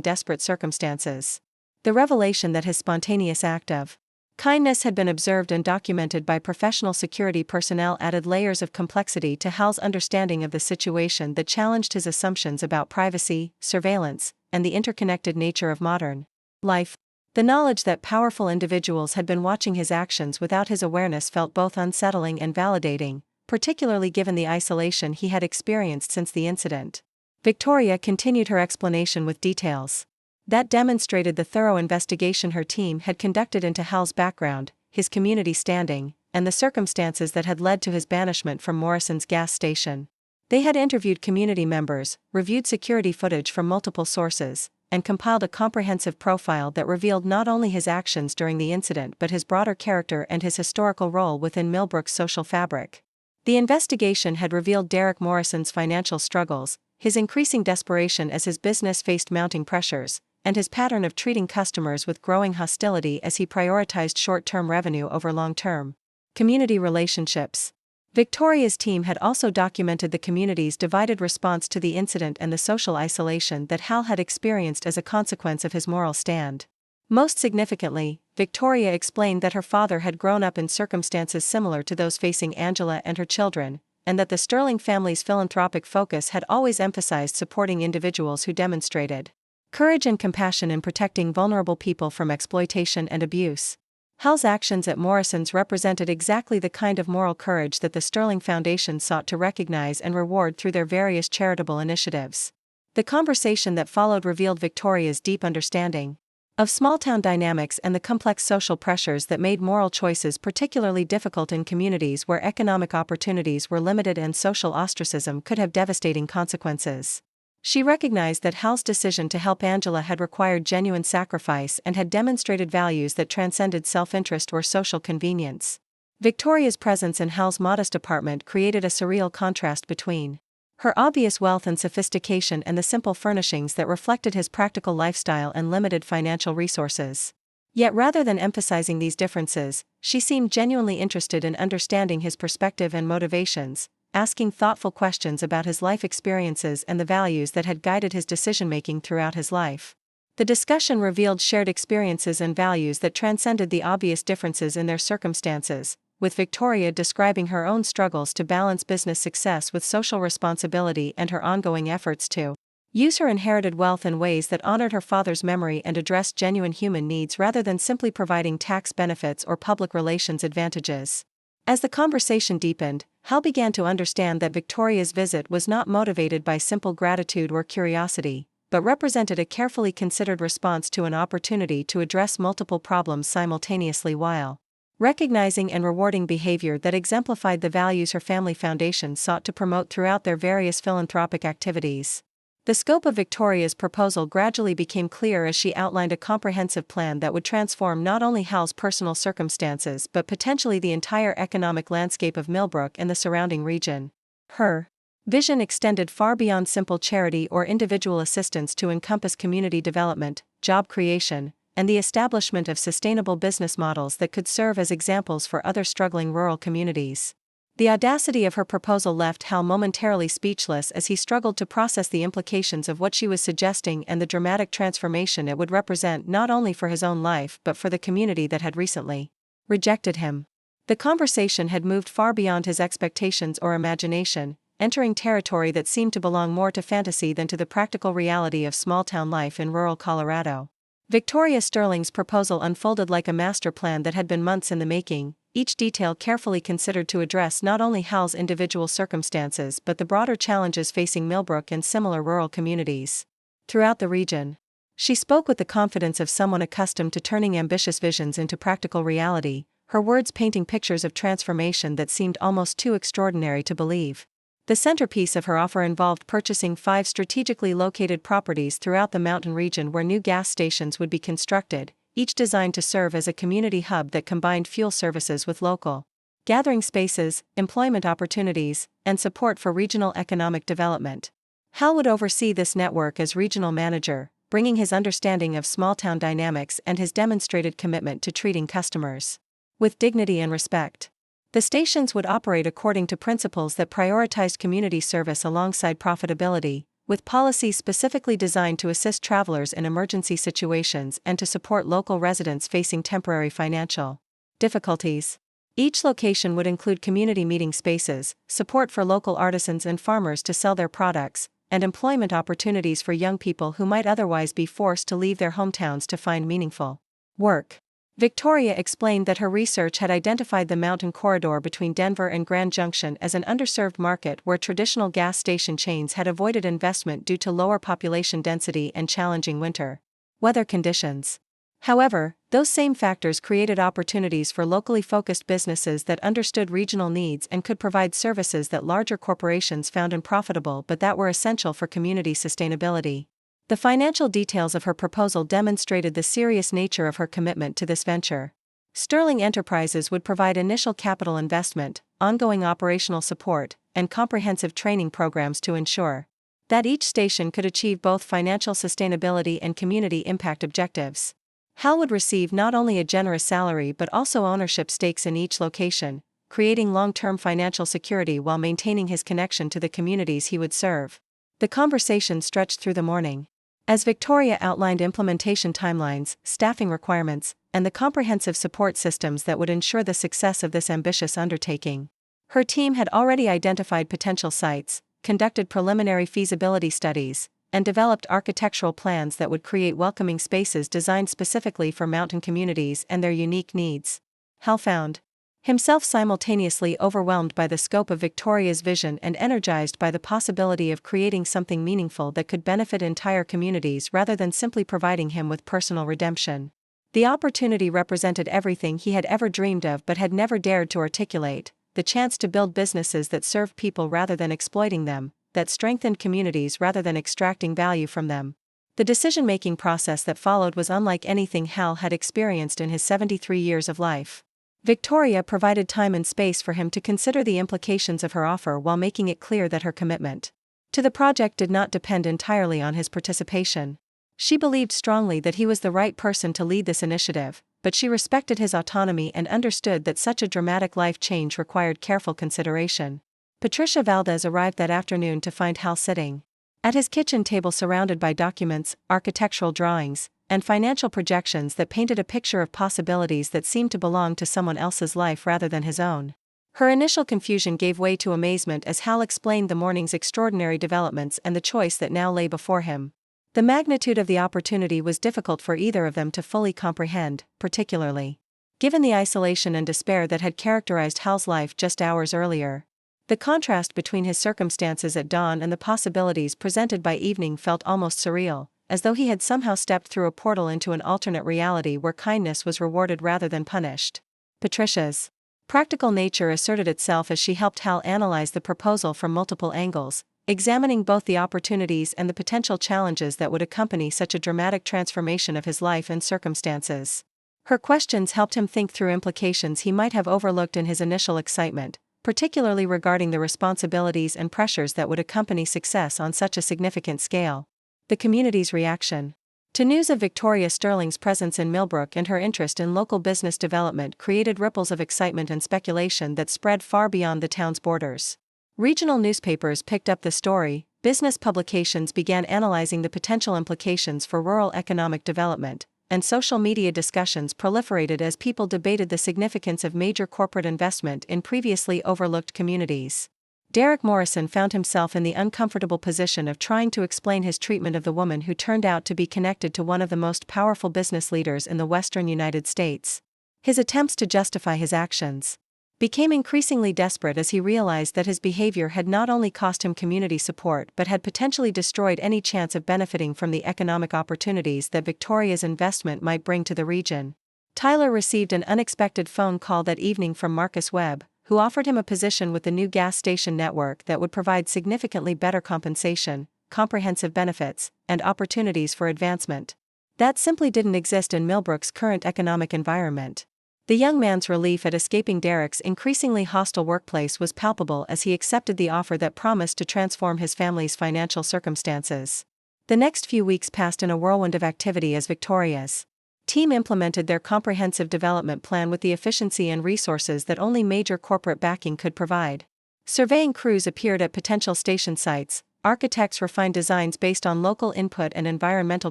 desperate circumstances. The revelation that his spontaneous act of kindness had been observed and documented by professional security personnel added layers of complexity to Hal's understanding of the situation that challenged his assumptions about privacy, surveillance, and the interconnected nature of modern life. The knowledge that powerful individuals had been watching his actions without his awareness felt both unsettling and validating, particularly given the isolation he had experienced since the incident. Victoria continued her explanation with details that demonstrated the thorough investigation her team had conducted into Hal's background, his community standing, and the circumstances that had led to his banishment from Morrison's gas station. They had interviewed community members, reviewed security footage from multiple sources, and compiled a comprehensive profile that revealed not only his actions during the incident but his broader character and his historical role within Millbrook's social fabric. The investigation had revealed Derek Morrison's financial struggles, his increasing desperation as his business faced mounting pressures, and his pattern of treating customers with growing hostility as he prioritized short-term revenue over long-term community relationships. Victoria's team had also documented the community's divided response to the incident and the social isolation that Hal had experienced as a consequence of his moral stand. Most significantly, Victoria explained that her father had grown up in circumstances similar to those facing Angela and her children, and that the Sterling family's philanthropic focus had always emphasized supporting individuals who demonstrated courage and compassion in protecting vulnerable people from exploitation and abuse. Hal's actions at Morrison's represented exactly the kind of moral courage that the Sterling Foundation sought to recognize and reward through their various charitable initiatives. The conversation that followed revealed Victoria's deep understanding of small-town dynamics and the complex social pressures that made moral choices particularly difficult in communities where economic opportunities were limited and social ostracism could have devastating consequences. She recognized that Hal's decision to help Angela had required genuine sacrifice and had demonstrated values that transcended self-interest or social convenience. Victoria's presence in Hal's modest apartment created a surreal contrast between her obvious wealth and sophistication and the simple furnishings that reflected his practical lifestyle and limited financial resources. Yet rather than emphasizing these differences, she seemed genuinely interested in understanding his perspective and motivations, asking thoughtful questions about his life experiences and the values that had guided his decision-making throughout his life. The discussion revealed shared experiences and values that transcended the obvious differences in their circumstances, with Victoria describing her own struggles to balance business success with social responsibility and her ongoing efforts to use her inherited wealth in ways that honored her father's memory and addressed genuine human needs rather than simply providing tax benefits or public relations advantages. As the conversation deepened, Hal began to understand that Victoria's visit was not motivated by simple gratitude or curiosity, but represented a carefully considered response to an opportunity to address multiple problems simultaneously while recognizing and rewarding behavior that exemplified the values her family foundation sought to promote throughout their various philanthropic activities. The scope of Victoria's proposal gradually became clear as she outlined a comprehensive plan that would transform not only Hal's personal circumstances but potentially the entire economic landscape of Millbrook and the surrounding region. Her vision extended far beyond simple charity or individual assistance to encompass community development, job creation, and the establishment of sustainable business models that could serve as examples for other struggling rural communities. The audacity of her proposal left Hal momentarily speechless as he struggled to process the implications of what she was suggesting and the dramatic transformation it would represent not only for his own life but for the community that had recently rejected him. The conversation had moved far beyond his expectations or imagination, entering territory that seemed to belong more to fantasy than to the practical reality of small-town life in rural Colorado. Victoria Sterling's proposal unfolded like a master plan that had been months in the making, each detail carefully considered to address not only Hal's individual circumstances but the broader challenges facing Millbrook and similar rural communities throughout the region. She spoke with the confidence of someone accustomed to turning ambitious visions into practical reality, her words painting pictures of transformation that seemed almost too extraordinary to believe. The centerpiece of her offer involved purchasing 5 strategically located properties throughout the mountain region where new gas stations would be constructed, each designed to serve as a community hub that combined fuel services with local gathering spaces, employment opportunities, and support for regional economic development. Hal would oversee this network as regional manager, bringing his understanding of small-town dynamics and his demonstrated commitment to treating customers with dignity and respect. The stations would operate according to principles that prioritized community service alongside profitability, with policies specifically designed to assist travelers in emergency situations and to support local residents facing temporary financial difficulties. Each location would include community meeting spaces, support for local artisans and farmers to sell their products, and employment opportunities for young people who might otherwise be forced to leave their hometowns to find meaningful work. Victoria explained that her research had identified the mountain corridor between Denver and Grand Junction as an underserved market where traditional gas station chains had avoided investment due to lower population density and challenging winter weather conditions. However, those same factors created opportunities for locally focused businesses that understood regional needs and could provide services that larger corporations found unprofitable but that were essential for community sustainability. The financial details of her proposal demonstrated the serious nature of her commitment to this venture. Sterling Enterprises would provide initial capital investment, ongoing operational support, and comprehensive training programs to ensure that each station could achieve both financial sustainability and community impact objectives. Hal would receive not only a generous salary but also ownership stakes in each location, creating long-term financial security while maintaining his connection to the communities he would serve. The conversation stretched through the morning. As Victoria outlined implementation timelines, staffing requirements, and the comprehensive support systems that would ensure the success of this ambitious undertaking. Her team had already identified potential sites, conducted preliminary feasibility studies, and developed architectural plans that would create welcoming spaces designed specifically for mountain communities and their unique needs. Hal found himself simultaneously overwhelmed by the scope of Victoria's vision and energized by the possibility of creating something meaningful that could benefit entire communities rather than simply providing him with personal redemption. The opportunity represented everything he had ever dreamed of but had never dared to articulate: the chance to build businesses that served people rather than exploiting them, that strengthened communities rather than extracting value from them. The decision-making process that followed was unlike anything Hal had experienced in his 73 years of life. Victoria provided time and space for him to consider the implications of her offer while making it clear that her commitment to the project did not depend entirely on his participation. She believed strongly that he was the right person to lead this initiative, but she respected his autonomy and understood that such a dramatic life change required careful consideration. Patricia Valdez arrived that afternoon to find Hal sitting at his kitchen table surrounded by documents, architectural drawings, and financial projections that painted a picture of possibilities that seemed to belong to someone else's life rather than his own. Her initial confusion gave way to amazement as Hal explained the morning's extraordinary developments and the choice that now lay before him. The magnitude of the opportunity was difficult for either of them to fully comprehend, particularly given the isolation and despair that had characterized Hal's life just hours earlier. The contrast between his circumstances at dawn and the possibilities presented by evening felt almost surreal, as though he had somehow stepped through a portal into an alternate reality where kindness was rewarded rather than punished. Patricia's practical nature asserted itself as she helped Hal analyze the proposal from multiple angles, examining both the opportunities and the potential challenges that would accompany such a dramatic transformation of his life and circumstances. Her questions helped him think through implications he might have overlooked in his initial excitement, particularly regarding the responsibilities and pressures that would accompany success on such a significant scale. The community's reaction to news of Victoria Sterling's presence in Millbrook and her interest in local business development created ripples of excitement and speculation that spread far beyond the town's borders. Regional newspapers picked up the story, business publications began analyzing the potential implications for rural economic development, and social media discussions proliferated as people debated the significance of major corporate investment in previously overlooked communities. Derek Morrison found himself in the uncomfortable position of trying to explain his treatment of the woman who turned out to be connected to one of the most powerful business leaders in the western United States. His attempts to justify his actions became increasingly desperate as he realized that his behavior had not only cost him community support but had potentially destroyed any chance of benefiting from the economic opportunities that Victoria's investment might bring to the region. Tyler received an unexpected phone call that evening from Marcus Webb, who offered him a position with the new gas station network that would provide significantly better compensation, comprehensive benefits, and opportunities for advancement that simply didn't exist in Millbrook's current economic environment. The young man's relief at escaping Derek's increasingly hostile workplace was palpable as he accepted the offer that promised to transform his family's financial circumstances. The next few weeks passed in a whirlwind of activity as Victoria's team implemented their comprehensive development plan with the efficiency and resources that only major corporate backing could provide. Surveying crews appeared at potential station sites, architects refined designs based on local input and environmental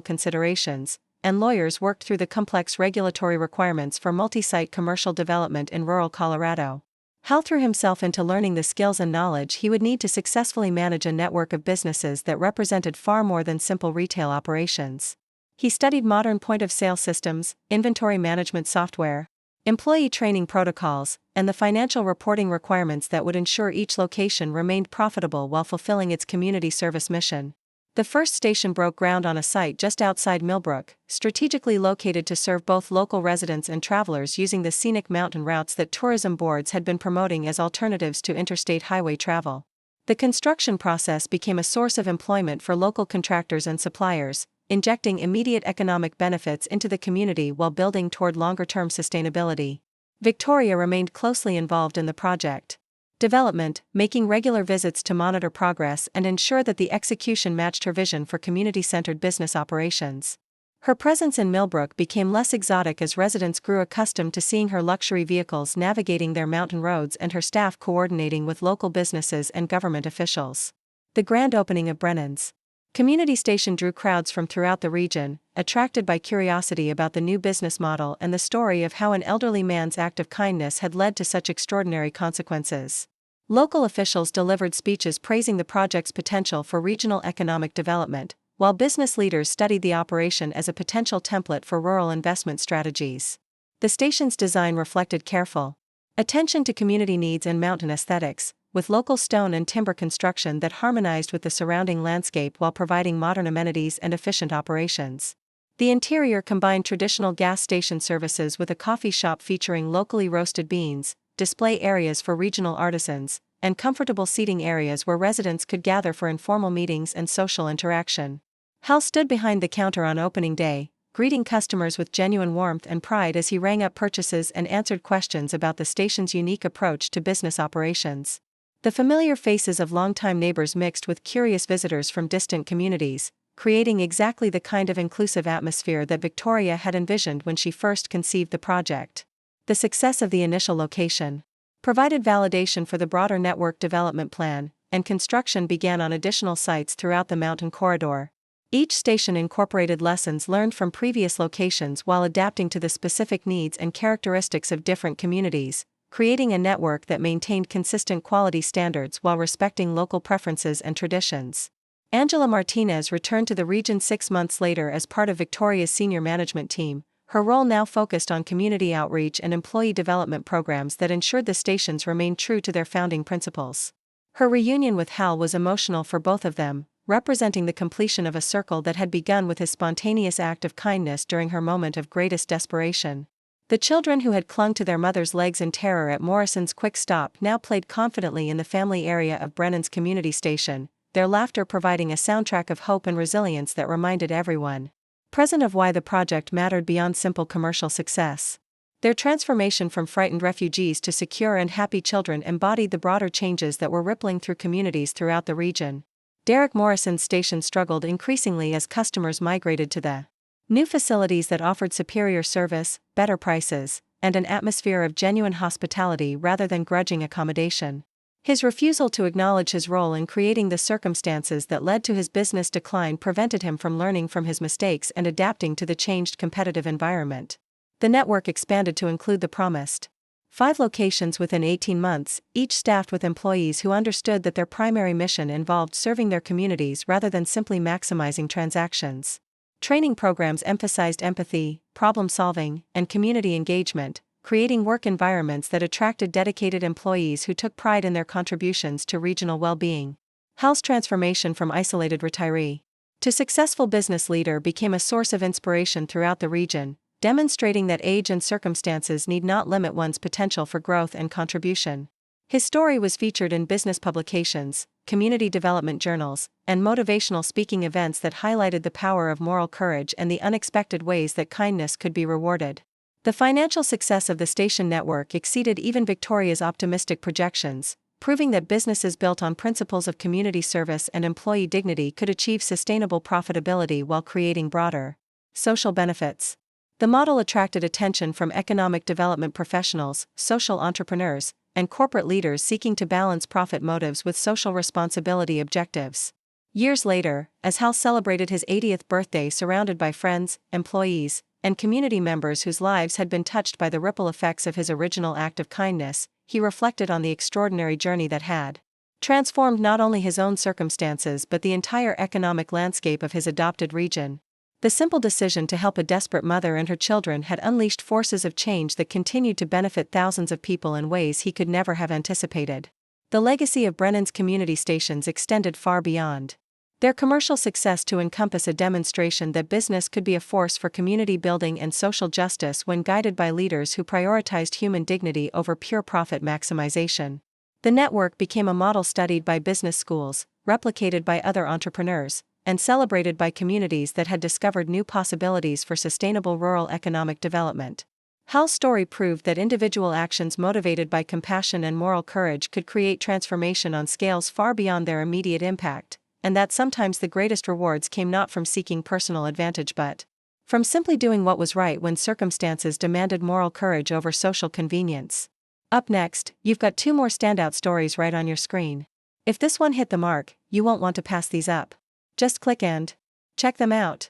considerations, and lawyers worked through the complex regulatory requirements for multi-site commercial development in rural Colorado. Hal threw himself into learning the skills and knowledge he would need to successfully manage a network of businesses that represented far more than simple retail operations. He studied modern point-of-sale systems, inventory management software, employee training protocols, and the financial reporting requirements that would ensure each location remained profitable while fulfilling its community service mission. The first station broke ground on a site just outside Millbrook, strategically located to serve both local residents and travelers using the scenic mountain routes that tourism boards had been promoting as alternatives to interstate highway travel. The construction process became a source of employment for local contractors and suppliers, injecting immediate economic benefits into the community while building toward longer-term sustainability. Victoria remained closely involved in the project development, making regular visits to monitor progress and ensure that the execution matched her vision for community-centered business operations. Her presence in Millbrook became less exotic as residents grew accustomed to seeing her luxury vehicles navigating their mountain roads and her staff coordinating with local businesses and government officials. The grand opening of Brennan's community station drew crowds from throughout the region, attracted by curiosity about the new business model and the story of how an elderly man's act of kindness had led to such extraordinary consequences. Local officials delivered speeches praising the project's potential for regional economic development, while business leaders studied the operation as a potential template for rural investment strategies. The station's design reflected careful attention to community needs and mountain aesthetics, with local stone and timber construction that harmonized with the surrounding landscape while providing modern amenities and efficient operations. The interior combined traditional gas station services with a coffee shop featuring locally roasted beans, display areas for regional artisans, and comfortable seating areas where residents could gather for informal meetings and social interaction. Hal stood behind the counter on opening day, greeting customers with genuine warmth and pride as he rang up purchases and answered questions about the station's unique approach to business operations. The familiar faces of longtime neighbors mixed with curious visitors from distant communities, creating exactly the kind of inclusive atmosphere that Victoria had envisioned when she first conceived the project. The success of the initial location provided validation for the broader network development plan, and construction began on additional sites throughout the mountain corridor. Each station incorporated lessons learned from previous locations while adapting to the specific needs and characteristics of different communities, creating a network that maintained consistent quality standards while respecting local preferences and traditions. Angela Martinez returned to the region 6 months later as part of Victoria's senior management team, her role now focused on community outreach and employee development programs that ensured the stations remained true to their founding principles. Her reunion with Hal was emotional for both of them, representing the completion of a circle that had begun with his spontaneous act of kindness during her moment of greatest desperation. The children who had clung to their mother's legs in terror at Morrison's quick stop now played confidently in the family area of Brennan's community station, their laughter providing a soundtrack of hope and resilience that reminded everyone present of why the project mattered beyond simple commercial success. Their transformation from frightened refugees to secure and happy children embodied the broader changes that were rippling through communities throughout the region. Derek Morrison's station struggled increasingly as customers migrated to the new facilities that offered superior service, better prices, and an atmosphere of genuine hospitality rather than grudging accommodation. His refusal to acknowledge his role in creating the circumstances that led to his business decline prevented him from learning from his mistakes and adapting to the changed competitive environment. The network expanded to include the promised 5 locations within 18 months, each staffed with employees who understood that their primary mission involved serving their communities rather than simply maximizing transactions. Training programs emphasized empathy, problem-solving, and community engagement, creating work environments that attracted dedicated employees who took pride in their contributions to regional well-being. Hal's transformation from isolated retiree to successful business leader became a source of inspiration throughout the region, demonstrating that age and circumstances need not limit one's potential for growth and contribution. His story was featured in business publications, community development journals, and motivational speaking events that highlighted the power of moral courage and the unexpected ways that kindness could be rewarded. The financial success of the station network exceeded even Victoria's optimistic projections, proving that businesses built on principles of community service and employee dignity could achieve sustainable profitability while creating broader social benefits. The model attracted attention from economic development professionals, social entrepreneurs, and corporate leaders seeking to balance profit motives with social responsibility objectives. Years later, as Hal celebrated his 80th birthday surrounded by friends, employees, and community members whose lives had been touched by the ripple effects of his original act of kindness, he reflected on the extraordinary journey that had transformed not only his own circumstances but the entire economic landscape of his adopted region. The simple decision to help a desperate mother and her children had unleashed forces of change that continued to benefit thousands of people in ways he could never have anticipated. The legacy of Brennan's community stations extended far beyond their commercial success to encompass a demonstration that business could be a force for community building and social justice when guided by leaders who prioritized human dignity over pure profit maximization. The network became a model studied by business schools, replicated by other entrepreneurs, and celebrated by communities that had discovered new possibilities for sustainable rural economic development. Hal's story proved that individual actions motivated by compassion and moral courage could create transformation on scales far beyond their immediate impact, and that sometimes the greatest rewards came not from seeking personal advantage but from simply doing what was right when circumstances demanded moral courage over social convenience. Up next, you've got 2 more standout stories right on your screen. If this one hit the mark, you won't want to pass these up. Just click and check them out.